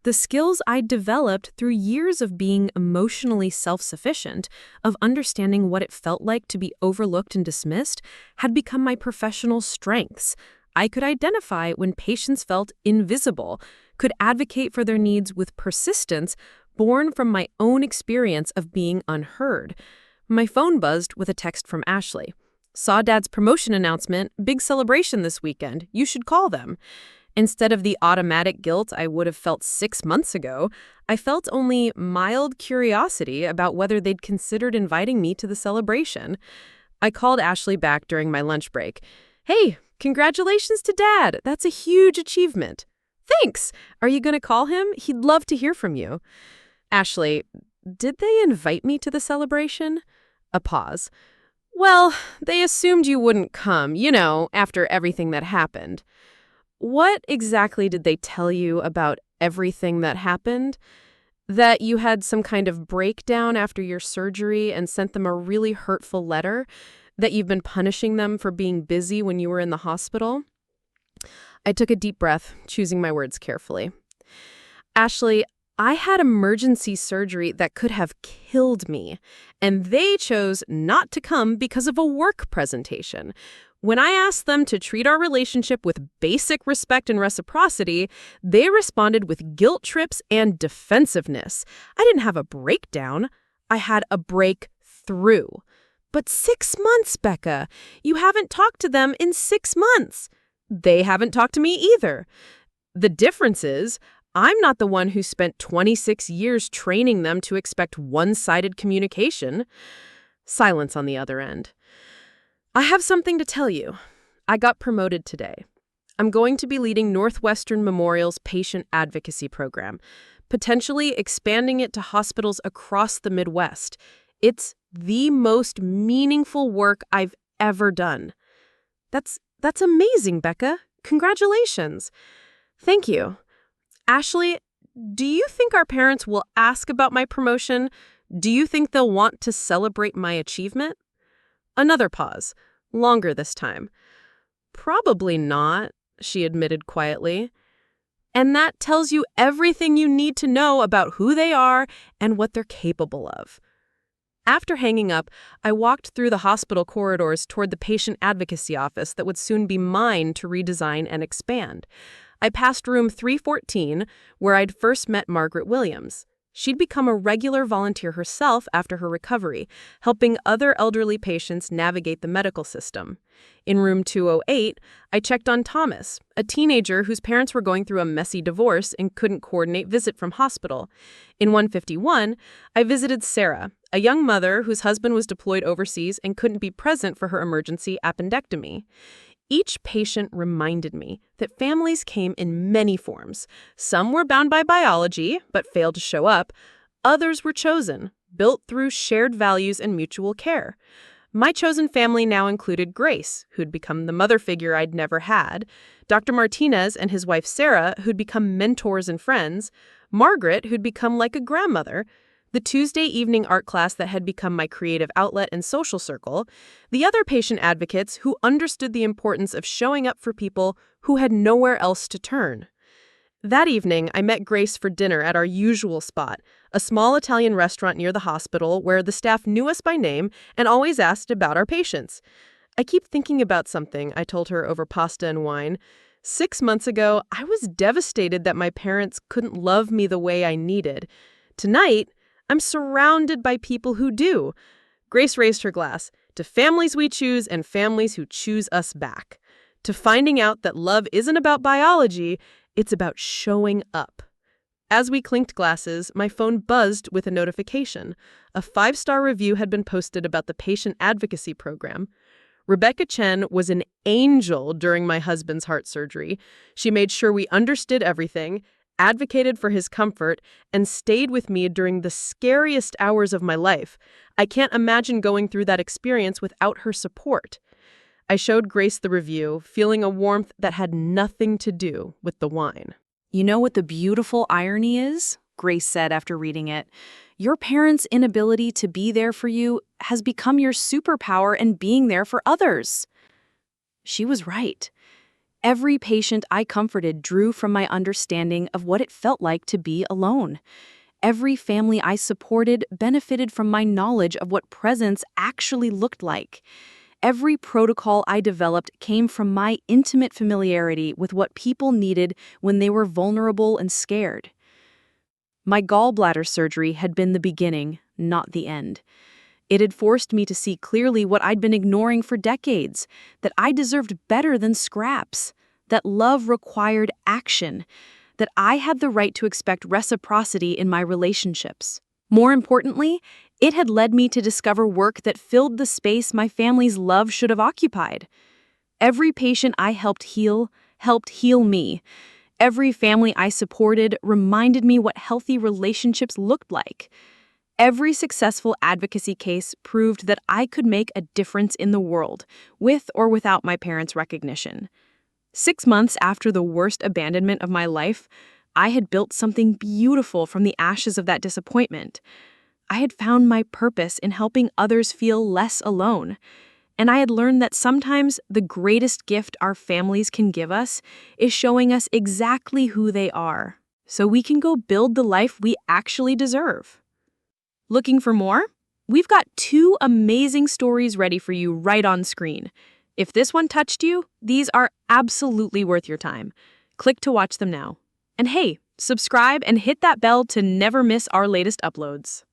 The skills I'd developed through years of being emotionally self-sufficient, of understanding what it felt like to be overlooked and dismissed, had become my professional strengths. I could identify when patients felt invisible, could advocate for their needs with persistence, born from my own experience of being unheard. My phone buzzed with a text from Ashley. Saw Dad's promotion announcement, big celebration this weekend. You should call them. Instead of the automatic guilt I would have felt 6 months ago, I felt only mild curiosity about whether they'd considered inviting me to the celebration. I called Ashley back during my lunch break. Hey, congratulations to Dad. That's a huge achievement. Thanks. Are you going to call him? He'd love to hear from you. Ashley, did they invite me to the celebration? A pause. Well, they assumed you wouldn't come, after everything that happened. What exactly did they tell you about everything that happened? That you had some kind of breakdown after your surgery and sent them a really hurtful letter? That you've been punishing them for being busy when you were in the hospital? I took a deep breath, choosing my words carefully. Ashley, I had emergency surgery that could have killed me, and they chose not to come because of a work presentation. When I asked them to treat our relationship with basic respect and reciprocity, they responded with guilt trips and defensiveness. I didn't have a breakdown. I had a breakthrough. But 6 months, Becca. You haven't talked to them in 6 months. They haven't talked to me either. The difference is, I'm not the one who spent 26 years training them to expect one-sided communication. Silence on the other end. I have something to tell you. I got promoted today. I'm going to be leading Northwestern Memorial's patient advocacy program, potentially expanding it to hospitals across the Midwest. It's the most meaningful work I've ever done. That's amazing, Becca. Congratulations. Thank you. Ashley, do you think our parents will ask about my promotion? Do you think they'll want to celebrate my achievement? Another pause, longer this time. Probably not, she admitted quietly. And that tells you everything you need to know about who they are and what they're capable of. After hanging up, I walked through the hospital corridors toward the patient advocacy office that would soon be mine to redesign and expand. I passed room 314, where I'd first met Margaret Williams. She'd become a regular volunteer herself after her recovery, helping other elderly patients navigate the medical system. In room 208, I checked on Thomas, a teenager whose parents were going through a messy divorce and couldn't coordinate visit from hospital. In 151, I visited Sarah, a young mother whose husband was deployed overseas and couldn't be present for her emergency appendectomy. Each patient reminded me that families came in many forms. Some were bound by biology, but failed to show up. Others were chosen, built through shared values and mutual care. My chosen family now included Grace, who'd become the mother figure I'd never had, Dr. Martinez and his wife Sarah, who'd become mentors and friends, Margaret, who'd become like a grandmother, the Tuesday evening art class that had become my creative outlet and social circle, the other patient advocates who understood the importance of showing up for people who had nowhere else to turn. That evening, I met Grace for dinner at our usual spot, a small Italian restaurant near the hospital where the staff knew us by name and always asked about our patients. I keep thinking about something, I told her over pasta and wine. 6 months ago, I was devastated that my parents couldn't love me the way I needed. Tonight, I'm surrounded by people who do. Grace raised her glass. To families we choose and families who choose us back. To finding out that love isn't about biology, it's about showing up. As we clinked glasses, my phone buzzed with a notification. A 5-star review had been posted about the patient advocacy program. Rebecca Chen was an angel during my husband's heart surgery. She made sure we understood everything, advocated for his comfort, and stayed with me during the scariest hours of my life. I can't imagine going through that experience without her support. I showed Grace the review, feeling a warmth that had nothing to do with the wine. You know what the beautiful irony is? Grace said after reading it. Your parents' inability to be there for you has become your superpower in being there for others. She was right. Every patient I comforted drew from my understanding of what it felt like to be alone. Every family I supported benefited from my knowledge of what presence actually looked like. Every protocol I developed came from my intimate familiarity with what people needed when they were vulnerable and scared. My gallbladder surgery had been the beginning, not the end. It had forced me to see clearly what I'd been ignoring for decades, that I deserved better than scraps, that love required action, that I had the right to expect reciprocity in my relationships. More importantly, it had led me to discover work that filled the space my family's love should have occupied. Every patient I helped heal me. Every family I supported reminded me what healthy relationships looked like. Every successful advocacy case proved that I could make a difference in the world, with or without my parents' recognition. 6 months after the worst abandonment of my life, I had built something beautiful from the ashes of that disappointment. I had found my purpose in helping others feel less alone. And I had learned that sometimes the greatest gift our families can give us is showing us exactly who they are, so we can go build the life we actually deserve. Looking for more? We've got 2 amazing stories ready for you right on screen. If this one touched you, these are absolutely worth your time. Click to watch them now. And hey, subscribe and hit that bell to never miss our latest uploads.